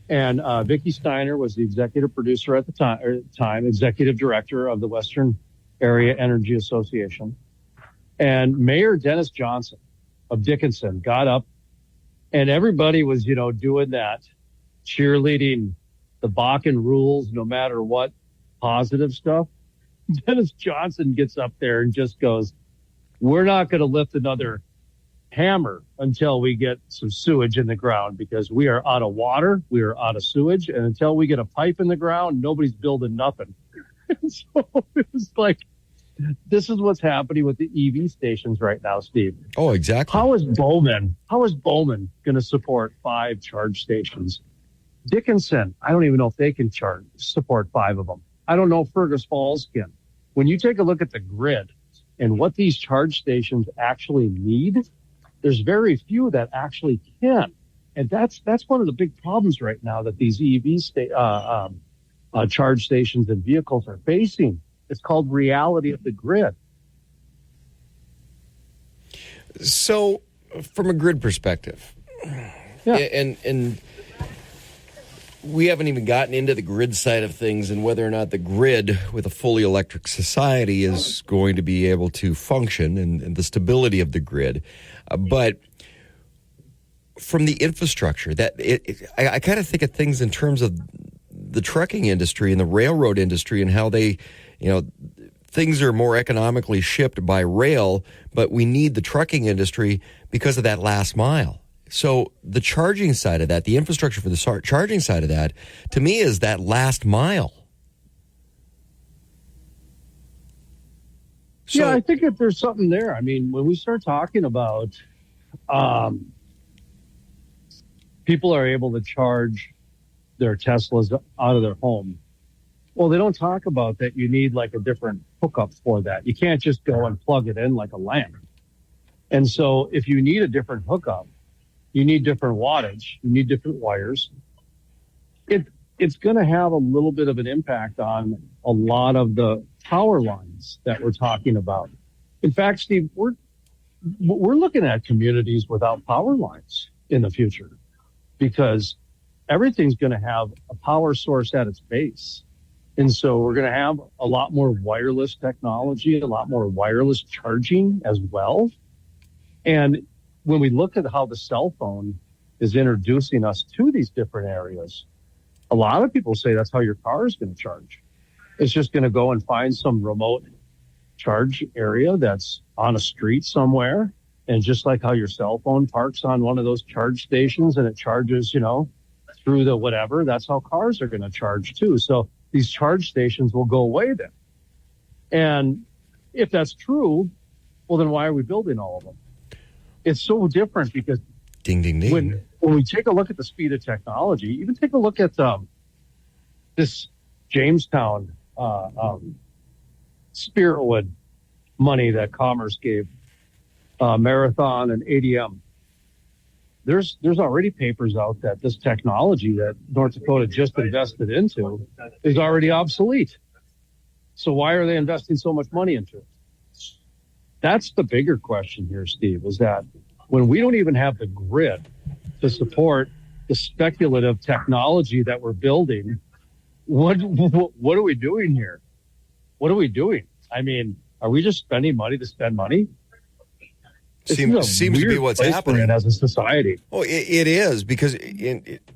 And Vicki Steiner was the executive producer at the time, executive director of the Western Area Energy Association. And Mayor Dennis Johnson of Dickinson got up and everybody was, doing that, cheerleading the Bakken rules, no matter what, positive stuff. Dennis Johnson gets up there and just goes, we're not going to lift another hammer until we get some sewage in the ground because we are out of water, we are out of sewage, and until we get a pipe in the ground, nobody's building nothing. So it was like, this is what's happening with the EV stations right now, Steve. Oh, exactly. How is Bowman going to support 5 charge stations? Dickinson, I don't even know if they can support 5 of them. I don't know if Fergus Falls can. When you take a look at the grid and what these charge stations actually need, there's very few that actually can. And that's one of the big problems right now that these EV charge stations and vehicles are facing. It's called reality of the grid. So from a grid perspective, and we haven't even gotten into the grid side of things and whether or not the grid with a fully electric society is going to be able to function and the stability of the grid. But from the infrastructure, I kind of think of things in terms of the trucking industry and the railroad industry and how they, things are more economically shipped by rail, but we need the trucking industry because of that last mile. So the charging side of that, the infrastructure for the charging side of that, to me is that last mile. So, I think that there's something there. I mean, when we start talking about people are able to charge their Teslas out of their home, well, they don't talk about that you need like a different hookup for that. You can't just go and plug it in like a lamp. And so if you need a different hookup, you need different wattage, you need different wires, it's going to have a little bit of an impact on a lot of the power lines that we're talking about. In fact, Steve, we're looking at communities without power lines in the future because everything's going to have a power source at its base. And so we're going to have a lot more wireless technology, a lot more wireless charging as well. And when we look at how the cell phone is introducing us to these different areas, a lot of people say that's how your car is going to charge. It's just going to go and find some remote charge area that's on a street somewhere. And just like how your cell phone parks on one of those charge stations and it charges, through the whatever, that's how cars are going to charge too. So these charge stations will go away then. And if that's true, well, then why are we building all of them? It's so different because ding, ding, ding. When we take a look at the speed of technology, even take a look at this Jamestown Spiritwood money that Commerce gave Marathon and ADM. There's already papers out that this technology that North Dakota just invested into is already obsolete. So why are they investing so much money into it? That's the bigger question here, Steve, is that when we don't even have the grid to support the speculative technology that we're building, what are we doing here? What are we doing? I mean, are we just spending money to spend money? Seems to be what's happening as a society. Oh, it is, because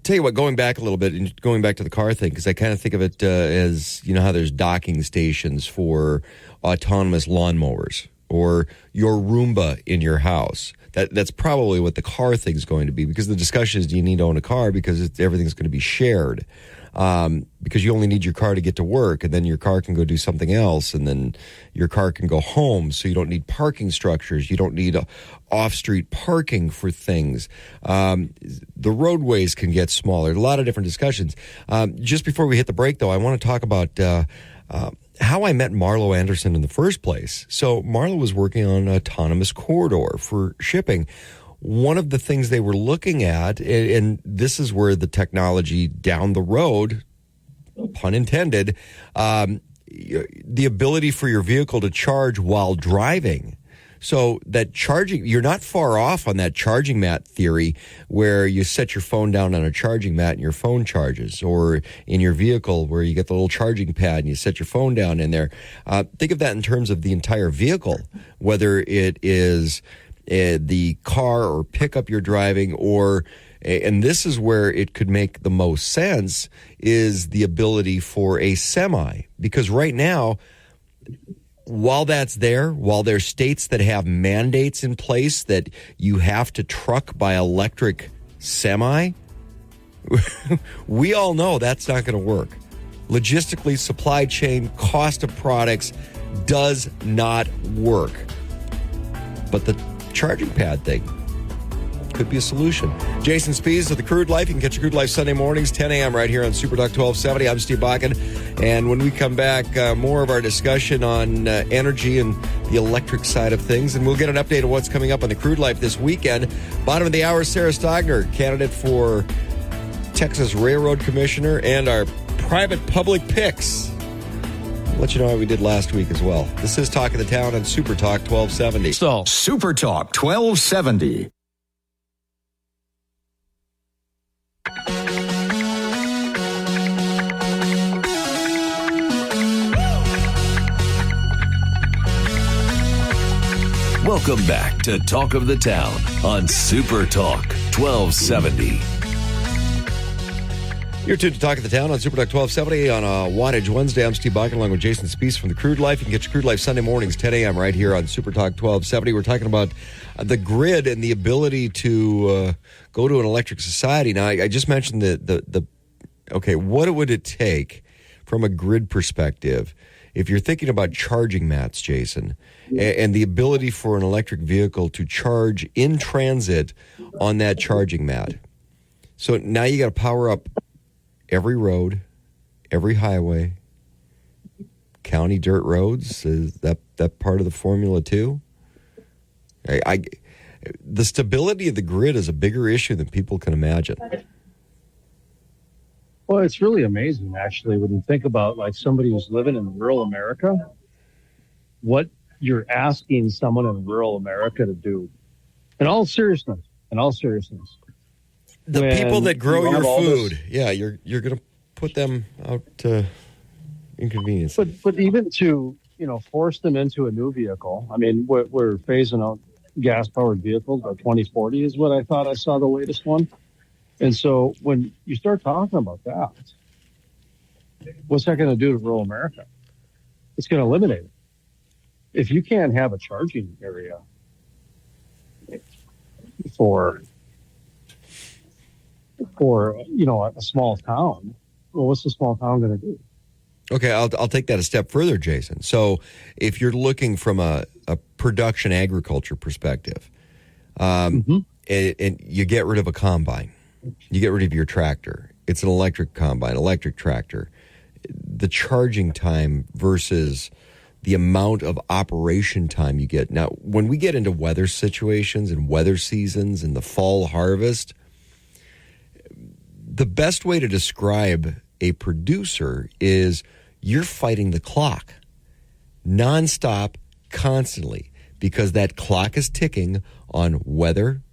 tell you what, going back a little bit and going back to the car thing, because I kind of think of it as, how there's docking stations for autonomous lawnmowers or your Roomba in your house. That's probably what the car thing is going to be, because the discussion is, do you need to own a car? Because everything's going to be shared. Because you only need your car to get to work, and then your car can go do something else, and then your car can go home, so you don't need parking structures. You don't need off-street parking for things. The roadways can get smaller. A lot of different discussions. Just before we hit the break, though, I want to talk about how I met Marlo Anderson in the first place. So Marlo was working on an autonomous corridor for shipping. One of the things they were looking at, and this is where the technology down the road, pun intended, the ability for your vehicle to charge while driving. So that charging, you're not far off on that charging mat theory where you set your phone down on a charging mat and your phone charges, or in your vehicle where you get the little charging pad and you set your phone down in there. Think of that in terms of the entire vehicle, whether it is the car or pickup you're driving, and this is where it could make the most sense, is the ability for a semi. Because right now, while that's there, while there's states that have mandates in place that you have to truck by electric semi, we all know that's not going to work. Logistically, supply chain, cost of products does not work. But the charging pad thing could be a solution. Jason Spies of The Crude Life. You can catch The Crude Life Sunday mornings, 10 a.m. right here on Super Talk 1270. I'm Steve Bakken. And when we come back, more of our discussion on energy and the electric side of things. And we'll get an update on what's coming up on The Crude Life this weekend. Bottom of the hour, Sarah Stogner, candidate for Texas Railroad Commissioner, and our private public picks. I'll let you know how we did last week as well. This is Talk of the Town on Super Talk 1270. So, Super Talk 1270. Welcome back to Talk of the Town on Super Talk 1270. You're tuned to Talk of the Town on Super Talk 1270 on a Wattage Wednesday. I'm Steve Bakken along with Jason Spies from The Crude Life. You can get your Crude Life Sunday mornings, 10 a.m. right here on Super Talk 1270. We're talking about the grid and the ability to go to an electric society. Now, I just mentioned okay, what would it take from a grid perspective if you're thinking about charging mats, Jason, and the ability for an electric vehicle to charge in transit on that charging mat? So now you got to power up every road, every highway, county dirt roads. Is that part of the formula too? The stability of the grid is a bigger issue than people can imagine. Well, it's really amazing, actually, when you think about like somebody who's living in rural America, what you're asking someone in rural America to do. In all seriousness. The When people that grow you have your all food, this- you're going to put them out to inconvenience. But even to, force them into a new vehicle. I mean, we're phasing out gas-powered vehicles by 2040 is what I thought I saw the latest one. And so when you start talking about that, what's that going to do to rural America? It's going to eliminate it. If you can't have a charging area for a small town, well, what's the small town going to do? Okay, I'll take that a step further, Jason. So if you're looking from a production agriculture perspective, and you get rid of a combine, you get rid of your tractor. It's an electric combine, electric tractor. The charging time versus the amount of operation time you get. Now, when we get into weather situations and weather seasons and the fall harvest, the best way to describe a producer is you're fighting the clock nonstop, constantly, because that clock is ticking on weather,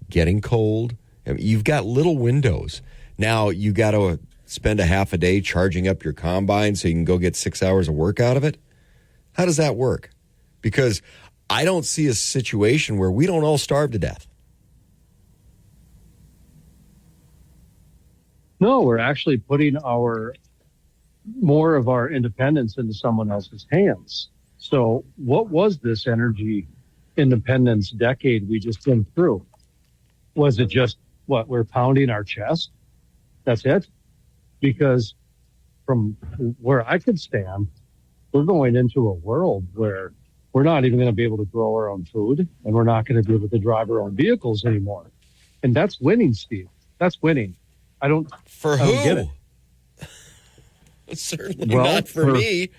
getting cold. I mean, you've got little windows. Now you got to spend a half a day charging up your combine so you can go get 6 hours of work out of it. How does that work? Because I don't see a situation where we don't all starve to death. No, we're actually putting more of our independence into someone else's hands. So what was this energy independence decade we just went through? Was it just we're pounding our chest? That's it? Because from where I could stand, we're going into a world where we're not even going to be able to grow our own food, and we're not going to be able to drive our own vehicles anymore. And that's winning, Steve. That's winning. I don't get it. Certainly not for me.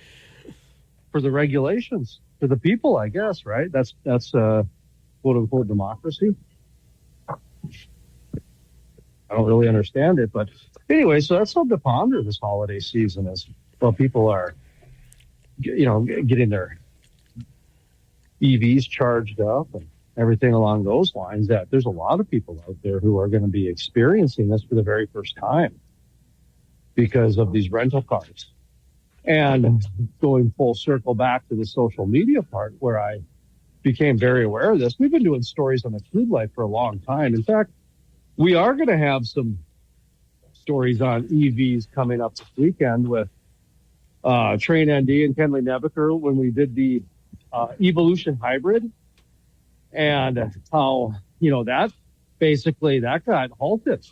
For the regulations, for the people, I guess, right? That's quote unquote democracy. I don't really understand it, but anyway, so that's something to ponder this holiday season as well. People are, getting their EVs charged up and everything along those lines. That there's a lot of people out there who are going to be experiencing this for the very first time because of these rental cars. And going full circle back to the social media part where I became very aware of this, we've been doing stories on the Crude Life for a long time. In fact, we are going to have some stories on EVs coming up this weekend with Train ND and Kenley Nebeker when we did the Evolution Hybrid, and how, that got halted.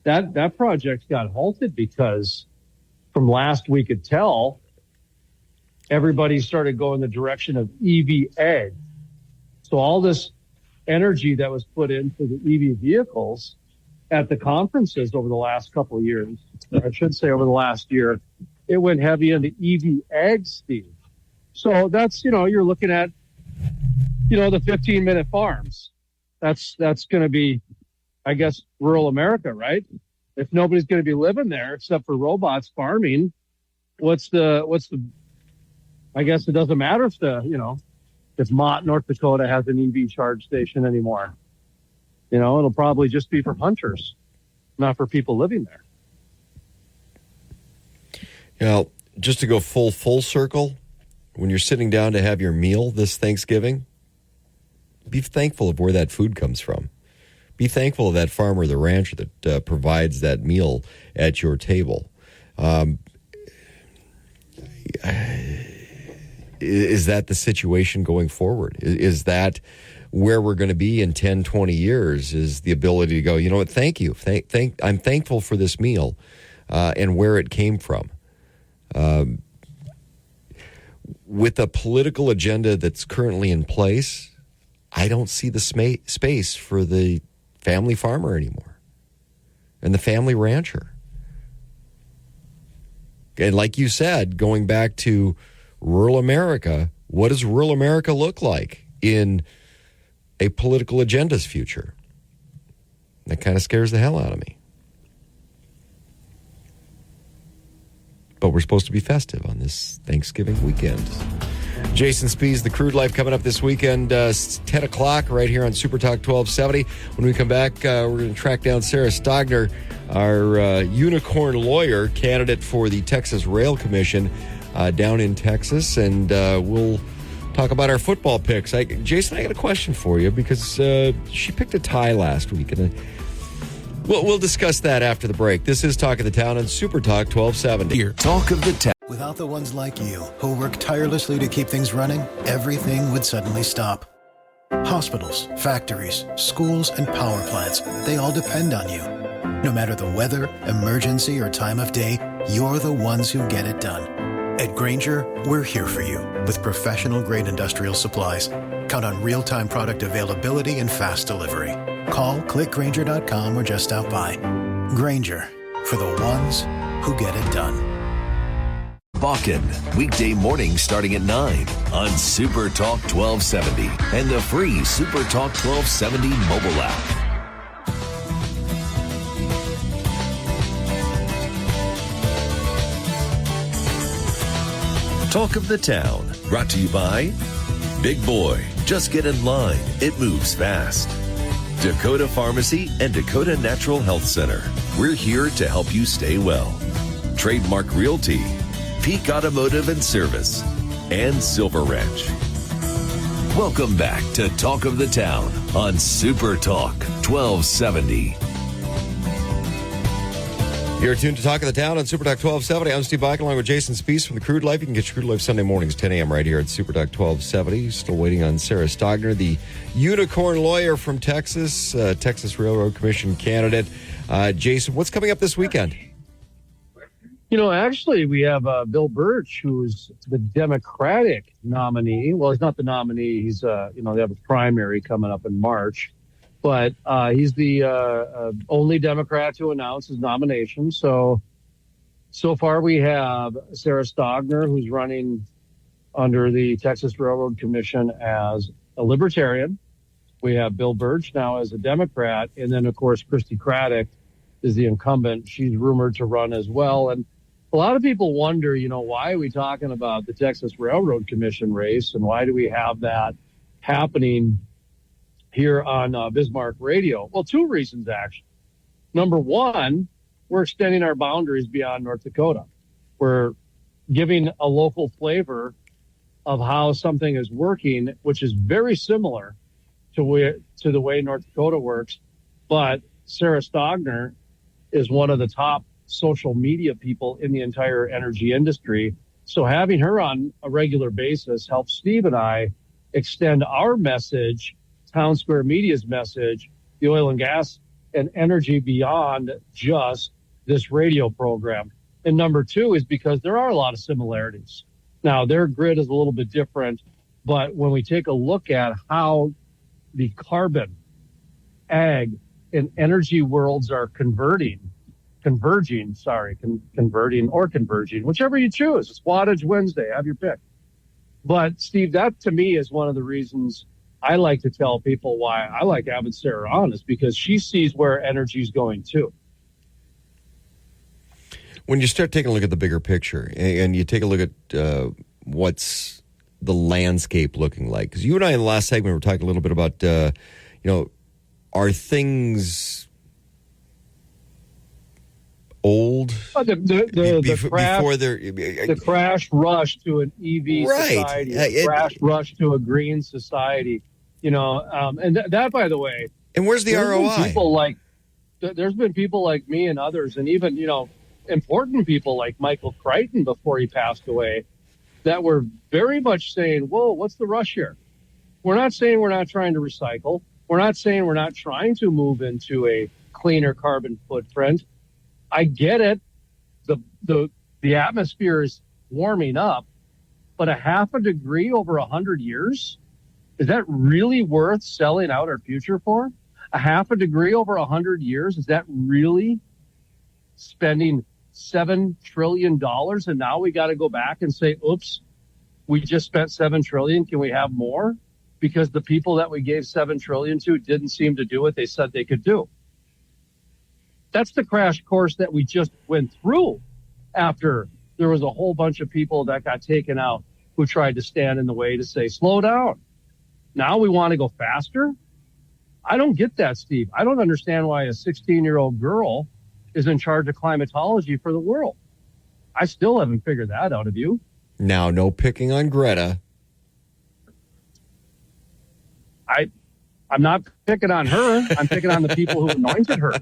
That project got halted because from last we could tell, everybody started going the direction of EV egg. So all this energy that was put into the EV vehicles at the conferences over the last couple of years, or I should say over the last year, it went heavy into EV egg, Steve. So that's, you're looking at, the 15-minute farms. That's going to be, I guess, rural America, right? If nobody's going to be living there except for robots farming, what's the, I guess it doesn't matter if Mott, North Dakota has an EV charge station anymore. It'll probably just be for hunters, not for people living there. Just to go full circle, when you're sitting down to have your meal this Thanksgiving, be thankful of where that food comes from. Be thankful of that farmer or the rancher that provides that meal at your table. Is that the situation going forward? Is that where we're going to be in 10, 20 years, is the ability to go, what, thank you. I'm thankful for this meal and where it came from. With the political agenda that's currently in place, I don't see the space for the family farmer anymore and the family rancher. And like you said, going back to rural America, what does rural America look like in a political agenda's future. That kind of scares the hell out of me. But we're supposed to be festive on this Thanksgiving weekend. Jason Spees, The Crude Life, coming up this weekend, 10 o'clock right here on Super Talk 1270. When we come back, we're going to track down Sarah Stogner, our unicorn lawyer, candidate for the Texas Rail Commission down in Texas, and we'll talk about our football picks. Jason, I got a question for you because she picked a tie last week, and we'll discuss that after the break. This is Talk of the Town on Super Talk 1270. Here, Talk of the Town. Without the ones like you, who work tirelessly to keep things running, everything would suddenly stop. Hospitals, factories, schools, and power plants, they all depend on you. No matter the weather, emergency, or time of day, you're the ones who get it done. At Grainger, we're here for you with professional-grade industrial supplies. Count on real-time product availability and fast delivery. Call, clickgrainger.com, or just stop by. Grainger, for the ones who get it done. Bakken, weekday mornings starting at 9 on Super Talk 1270 and the free Super Talk 1270 mobile app. Talk of the Town, brought to you by Big Boy, just get in line, it moves fast. Dakota Pharmacy and Dakota Natural Health Center, we're here to help you stay well. Trademark Realty, Peak Automotive and Service, and Silver Ranch. Welcome back to Talk of the Town on Super Talk 1270. You're tuned to Talk of the Town on Super Talk 1270. I'm Steve Bakken along with Jason Spees from The Crude Life. You can get your Crude Life Sunday mornings, 10 a.m. right here at Super Talk 1270. Still waiting on Sarah Stogner, the unicorn lawyer from Texas, Texas Railroad Commission candidate. Jason, what's coming up this weekend? You know, actually, we have Bill Birch, who's the Democratic nominee. Well, he's not the nominee. He's, they have a primary coming up in March. But he's the only Democrat to announce his nomination. So far we have Sarah Stogner, who's running under the Texas Railroad Commission as a Libertarian. We have Bill Birch now as a Democrat. And then, of course, Christy Craddock is the incumbent. She's rumored to run as well. And a lot of people wonder, why are we talking about the Texas Railroad Commission race, and why do we have that happening here on Bismarck Radio? Well, two reasons, actually. Number one, we're extending our boundaries beyond North Dakota. We're giving a local flavor of how something is working, which is very similar to the way North Dakota works. But Sarah Stogner is one of the top social media people in the entire energy industry. So having her on a regular basis helps Steve and I extend our message, Town Square Media's message, the oil and gas and energy beyond just this radio program. And number two is because there are a lot of similarities. Now, their grid is a little bit different, but when we take a look at how the carbon, ag, and energy worlds are converging, whichever you choose. It's Wattage Wednesday. Have your pick. But, Steve, that to me is one of the reasons I like to tell people why I like having Sarah on, is because she sees where energy is going too. When you start taking a look at the bigger picture and you take a look at what's the landscape looking like, because you and I in the last segment were talking a little bit about, are things old? The crash rush to an EV society, the crash rush to a green society, and that, by the way. And where's the ROI? There's been people like me and others, and even, important people like Michael Crichton before he passed away, that were very much saying, whoa, what's the rush here? We're not saying we're not trying to recycle. We're not saying we're not trying to move into a cleaner carbon footprint. I get it. The atmosphere is warming up, but a half a degree over 100 years, is that really worth selling out our future for? A half a degree over 100 years, is that really spending $7 trillion? And now we got to go back and say, oops, we just spent $7 trillion. Can we have more? because the people that we gave $7 trillion to didn't seem to do what they said they could do. That's the crash course that we just went through after there was a whole bunch of people that got taken out who tried to stand in the way to say, slow down. Now we want to go faster? I don't get that, Steve. I don't understand why a 16-year-old girl is in charge of climatology for the world. I still haven't figured that out. Have you? Now, no picking on Greta. I'm not picking on her. I'm picking on the people who anointed her,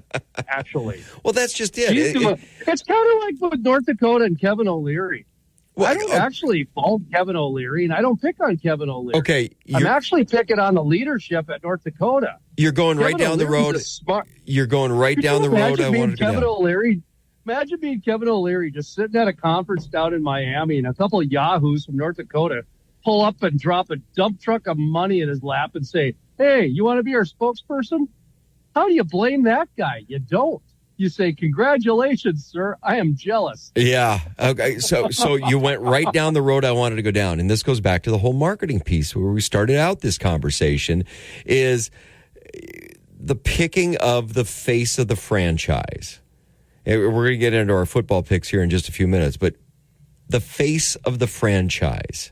actually. Well, that's just it. It's kind of like with North Dakota and Kevin O'Leary. Well, I don't actually fault Kevin O'Leary, and I don't pick on Kevin O'Leary. Okay. I'm actually picking on the leadership at North Dakota. You're going right down the road. You're going right down the road. I wanted to go down. Imagine being Kevin O'Leary just sitting at a conference down in Miami, and a couple of yahoos from North Dakota pull up and drop a dump truck of money in his lap and say, hey, you want to be our spokesperson? How do you blame that guy? You don't. You say, congratulations, sir. I am jealous. Yeah. Okay. So you went right down the road I wanted to go down. And this goes back to the whole marketing piece where we started out this conversation is the picking of the face of the franchise. And we're going to get into our football picks here in just a few minutes, but the face of the franchise.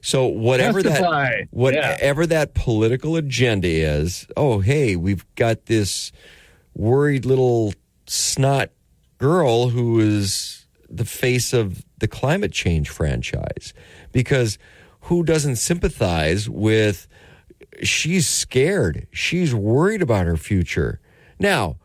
So whatever that political agenda is, oh, hey, we've got this worried little snot girl who is the face of the climate change franchise. Because who doesn't sympathize with, she's scared, she's worried about her future. Now,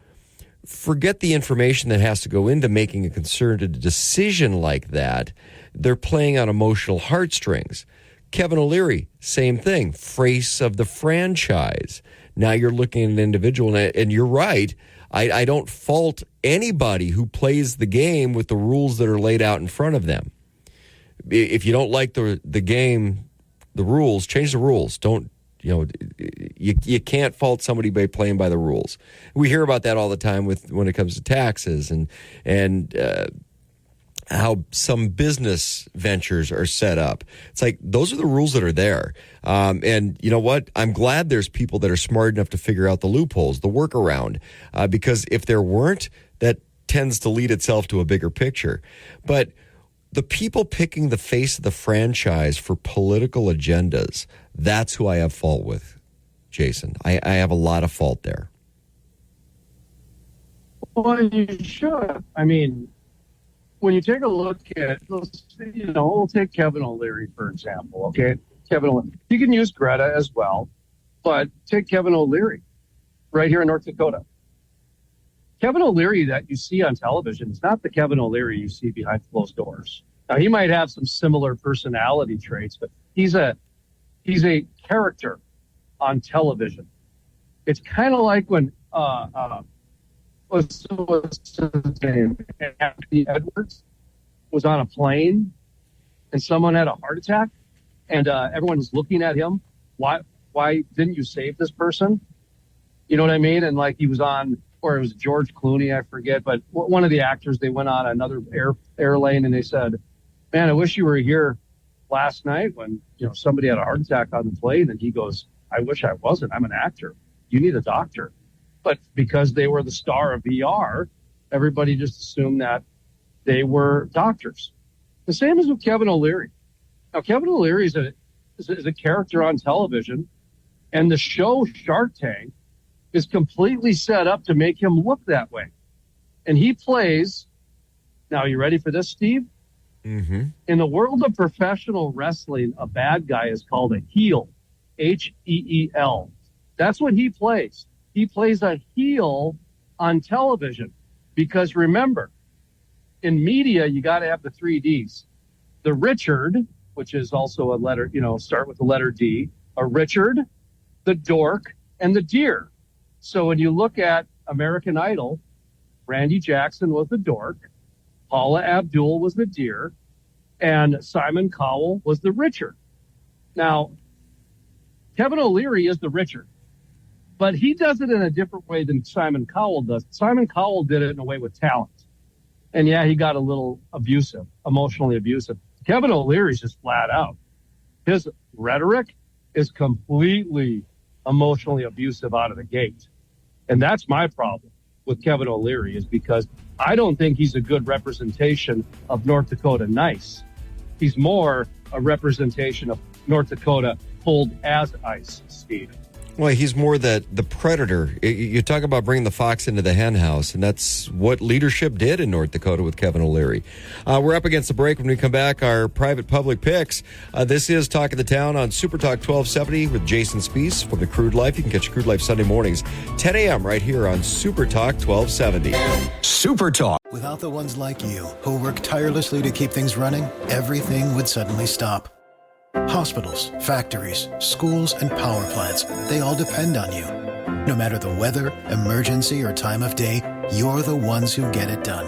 forget the information that has to go into making a concerted decision like that. They're playing on emotional heartstrings. Kevin O'Leary, same thing, face of the franchise. Now you're looking at an individual, and you're right. I don't fault anybody who plays the game with the rules that are laid out in front of them. If you don't like the game, the rules, change the rules. Don't, you can't fault somebody by playing by the rules. We hear about that all the time when it comes to taxes and how some business ventures are set up. It's like, those are the rules that are there. And you know what? I'm glad there's people that are smart enough to figure out the loopholes, the workaround, because if there weren't, that tends to lead itself to a bigger picture. But the people picking the face of the franchise for political agendas, that's who I have fault with, Jason. I have a lot of fault there. Well, you should. I mean, when you take a look at, we'll take Kevin O'Leary, for example, okay? Kevin O'Leary. You can use Greta as well, but take Kevin O'Leary right here in North Dakota. Kevin O'Leary that you see on television is not the Kevin O'Leary you see behind closed doors. Now, he might have some similar personality traits, but he's a character on television. It's kind of like when what's his name? Anthony Edwards was on a plane and someone had a heart attack and everyone was looking at him. Why didn't you save this person? You know what I mean? And like he was on, or it was George Clooney, I forget, but one of the actors, they went on another airlane and they said, man, I wish you were here last night when, somebody had a heart attack on the plane. And he goes, I wish I wasn't. I'm an actor. You need a doctor. But because they were the star of VR, everybody just assumed that they were doctors. The same as with Kevin O'Leary. Now, Kevin O'Leary is a character on television, and the show Shark Tank is completely set up to make him look that way. And he plays, now you ready for this, Steve? Mm-hmm. In the world of professional wrestling, a bad guy is called a heel, H-E-E-L. That's what he plays. He plays a heel on television because remember, in media, you got to have the 3 Ds. The Richard, which is also a letter, start with the letter D, a Richard, the dork, and the deer. So when you look at American Idol, Randy Jackson was the dork, Paula Abdul was the deer, and Simon Cowell was the Richard. Now, Kevin O'Leary is the Richard. But he does it in a different way than Simon Cowell does. Simon Cowell did it in a way with talent. And yeah, he got a little abusive, emotionally abusive. Kevin O'Leary's just flat out. His rhetoric is completely emotionally abusive out of the gate. And that's my problem with Kevin O'Leary, is because I don't think he's a good representation of North Dakota nice. He's more a representation of North Dakota cold as ice, Steve. Well, he's more the predator. You talk about bringing the fox into the hen house, and that's what leadership did in North Dakota with Kevin O'Leary. We're up against the break. When we come back, our private public picks. This is Talk of the Town on Super Talk 1270 with Jason Spees from the Crude Life. You can catch Crude Life Sunday mornings, 10 a.m. right here on Super Talk 1270. Super Talk. Without the ones like you, who work tirelessly to keep things running, everything would suddenly stop. Hospitals, factories, schools, and power plants, they all depend on you. No matter the weather, emergency, or time of day, you're the ones who get it done.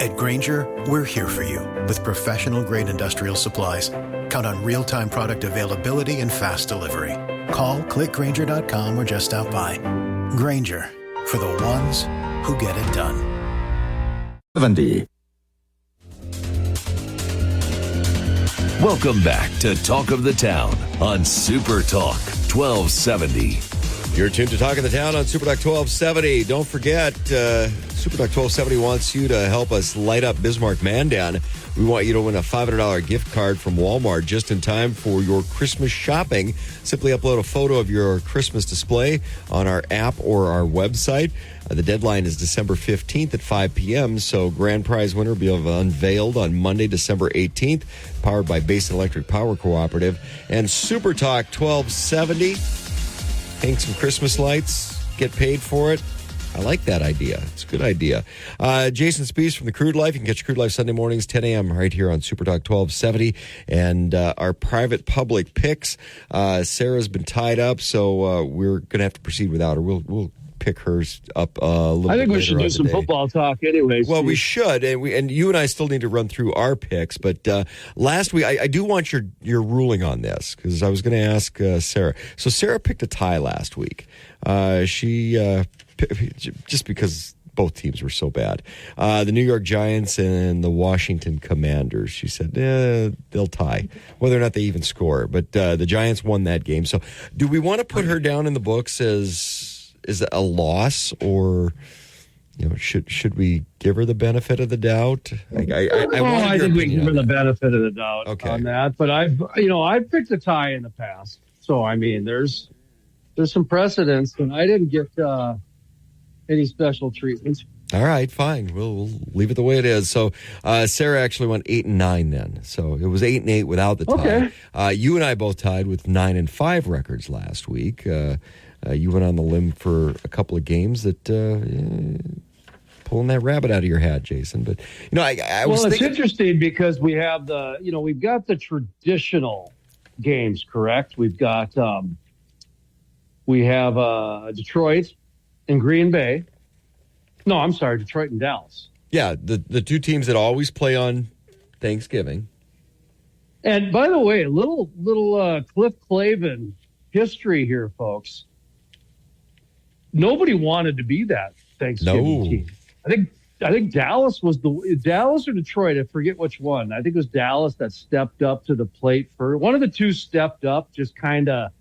At Grainger, we're here for you with professional-grade industrial supplies. Count on real-time product availability and fast delivery. Call, clickgrainger.com, or just stop by. Grainger, for the ones who get it done. 70. Welcome back to Talk of the Town on Super Talk 1270. You're tuned to Talk of the Town on Super Talk 1270. Don't forget, Super Talk 1270 wants you to help us light up Bismarck Mandan. We want you to win a $500 gift card from Walmart just in time for your Christmas shopping. Simply upload a photo of your Christmas display on our app or our website. The deadline is December 15th at 5 p.m., so grand prize winner will be unveiled on Monday, December 18th, powered by Basin Electric Power Cooperative. And Super Talk 1270, hang some Christmas lights, get paid for it. I like that idea. It's a good idea. Jason Spees from the Crude Life. You can catch Crude Life Sunday mornings, 10 a.m. right here on Super Talk 1270. And our private public picks. Sarah's been tied up, so we're going to have to proceed without her. We'll pick hers up a little bit. I think we should do some football talk anyways. Well, we should, and you and I still need to run through our picks. But last week, I do want your ruling on this, because I was going to ask Sarah. So Sarah picked a tie last week. She just because both teams were so bad. The New York Giants and the Washington Commanders. She said they'll tie, whether or not they even score. But the Giants won that game. So do we want to put her down in the books as is it a loss, or should we give her the benefit of the doubt? I think we give her the benefit of the doubt on that. But I've picked a tie in the past, so I mean there's some precedents, and I didn't get any special treatments. All right, fine. We'll leave it the way it is. So Sarah actually went 8-9 then. So it was 8-8 without the tie. Okay. You and I both tied with 9-5 records last week. You went on the limb for a couple of games that pulling that rabbit out of your hat, Jason. But I was thinking, it's interesting because we have we've got the traditional games, correct? We've got we have Detroit and Green Bay. No, I'm sorry, Detroit and Dallas. Yeah, the two teams that always play on Thanksgiving. And by the way, a little Cliff Clavin history here, folks. Nobody wanted to be that Thanksgiving team. I think Dallas was Dallas or Detroit. I forget which one. I think it was Dallas that stepped up to the plate for one of the two. Stepped up, just kind of,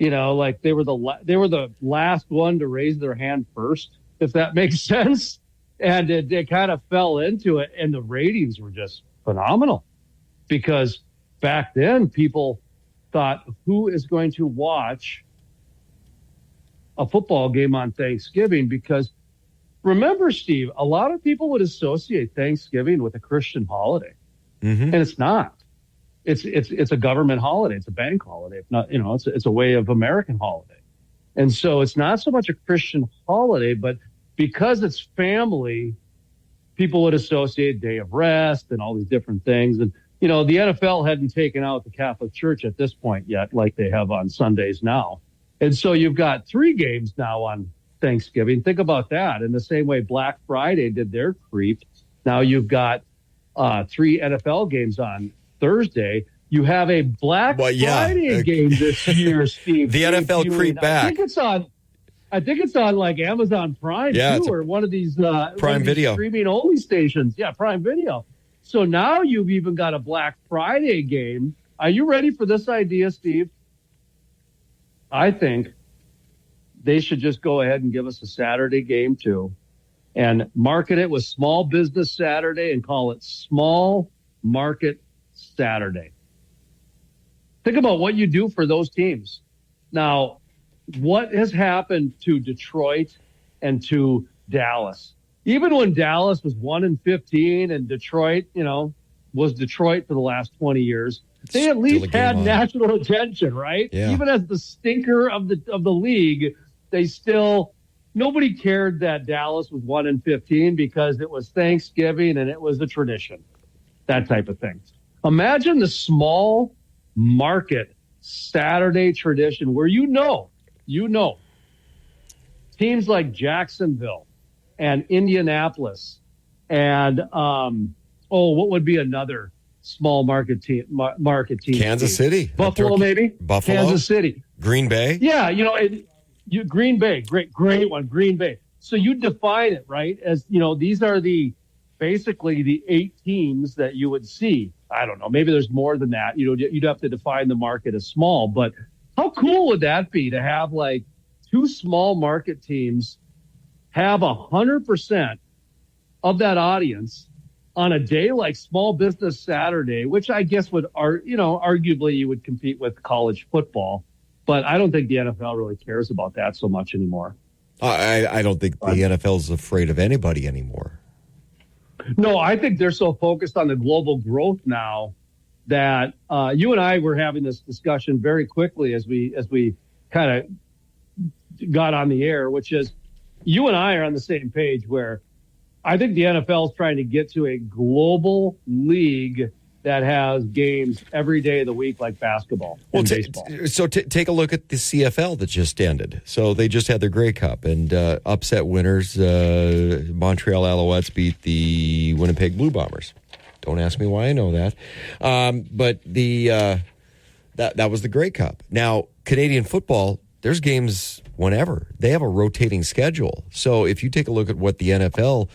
like they were the last one to raise their hand first, if that makes sense. And it kind of fell into it, and the ratings were just phenomenal because back then people thought, who is going to watch a football game on Thanksgiving? Because remember, Steve, a lot of people would associate Thanksgiving with a Christian holiday, and it's not. It's a government holiday. It's a bank holiday. It's not, it's a way of American holiday, and so it's not so much a Christian holiday, but because it's family, people would associate day of rest and all these different things. And the NFL hadn't taken out the Catholic Church at this point yet, like they have on Sundays now. And so you've got 3 games now on Thanksgiving. Think about that. In the same way Black Friday did their creep, now you've got 3 NFL games on Thursday. You have a Black Friday game this year, Steve. The NFL creep back. I think it's on like Amazon Prime too, or one of these Prime Video streaming only stations. Yeah, Prime Video. So now you've even got a Black Friday game. Are you ready for this idea, Steve? I think they should just go ahead and give us a Saturday game too and market it with Small Business Saturday and call it Small Market Saturday. Think about what you do for those teams. Now, what has happened to Detroit and to Dallas? Even when Dallas was 1-15 and Detroit, was Detroit for the last 20 years, they at least had national attention, right? Yeah. Even as the stinker of the league, nobody cared that Dallas was 1-15 because it was Thanksgiving and it was a tradition, that type of thing. Imagine the small market Saturday tradition where teams like Jacksonville and Indianapolis and what would be another small market team? Kansas City, Buffalo, maybe. Buffalo, Kansas City, Green Bay. Yeah, Green Bay, great one, Green Bay. So you define it right as these are basically the 8 teams that you would see. I don't know, maybe there's more than that. You'd have to define the market as small, but how cool would that be to have like 2 small market teams have 100% of that audience on a day like Small Business Saturday, which I guess would, arguably you would compete with college football, but I don't think the NFL really cares about that so much anymore. I don't think the NFL is afraid of anybody anymore. No, I think they're so focused on the global growth now that you and I were having this discussion very quickly as we kind of got on the air, which is you and I are on the same page where I think the NFL is trying to get to a global league that has games every day of the week like basketball and baseball. So take a look at the CFL that just ended. So they just had their Grey Cup and upset winners. Montreal Alouettes beat the Winnipeg Blue Bombers. Don't ask me why I know that. But that was the Grey Cup. Now, Canadian football, there's games whenever. They have a rotating schedule. So if you take a look at what the NFL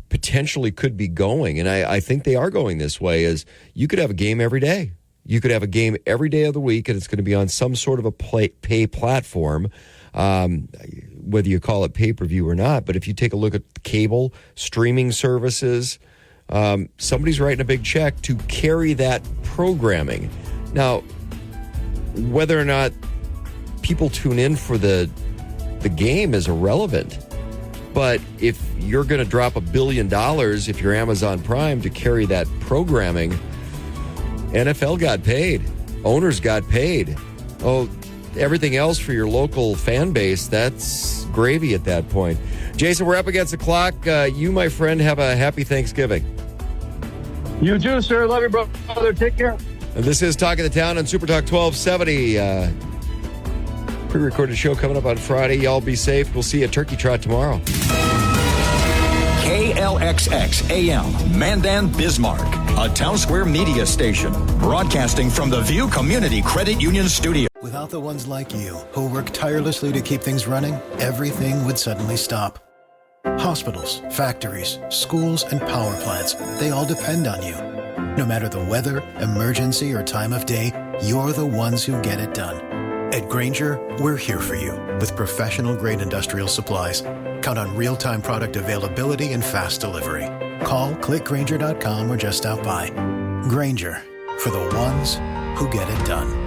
potentially could be going, and I think they are going this way, is you could have a game every day. You could have a game every day of the week, and it's going to be on some sort of a pay platform, whether you call it pay-per-view or not. But if you take a look at cable, streaming services, somebody's writing a big check to carry that programming. Now, whether or not people tune in for the game is irrelevant. But if you're going to drop $1 billion, if you're Amazon Prime, to carry that programming, NFL got paid. Owners got paid. Oh, everything else for your local fan base, that's gravy at that point. Jason, we're up against the clock. You, my friend, have a happy Thanksgiving. You too, sir. Love you, brother. Take care. And this is Talk of the Town on Super Talk 1270. Pre-recorded show coming up on Friday. Y'all be safe. We'll see you at Turkey Trot tomorrow. KLXX AM, Mandan, Bismarck, a Town Square media station, broadcasting from the View Community Credit Union Studio. Without the ones like you, who work tirelessly to keep things running, everything would suddenly stop. Hospitals, factories, schools, and power plants, they all depend on you. No matter the weather, emergency, or time of day, you're the ones who get it done. At Grainger, we're here for you with professional-grade industrial supplies. Count on real-time product availability and fast delivery. Call, click Grainger.com, or just stop by. Grainger, for the ones who get it done.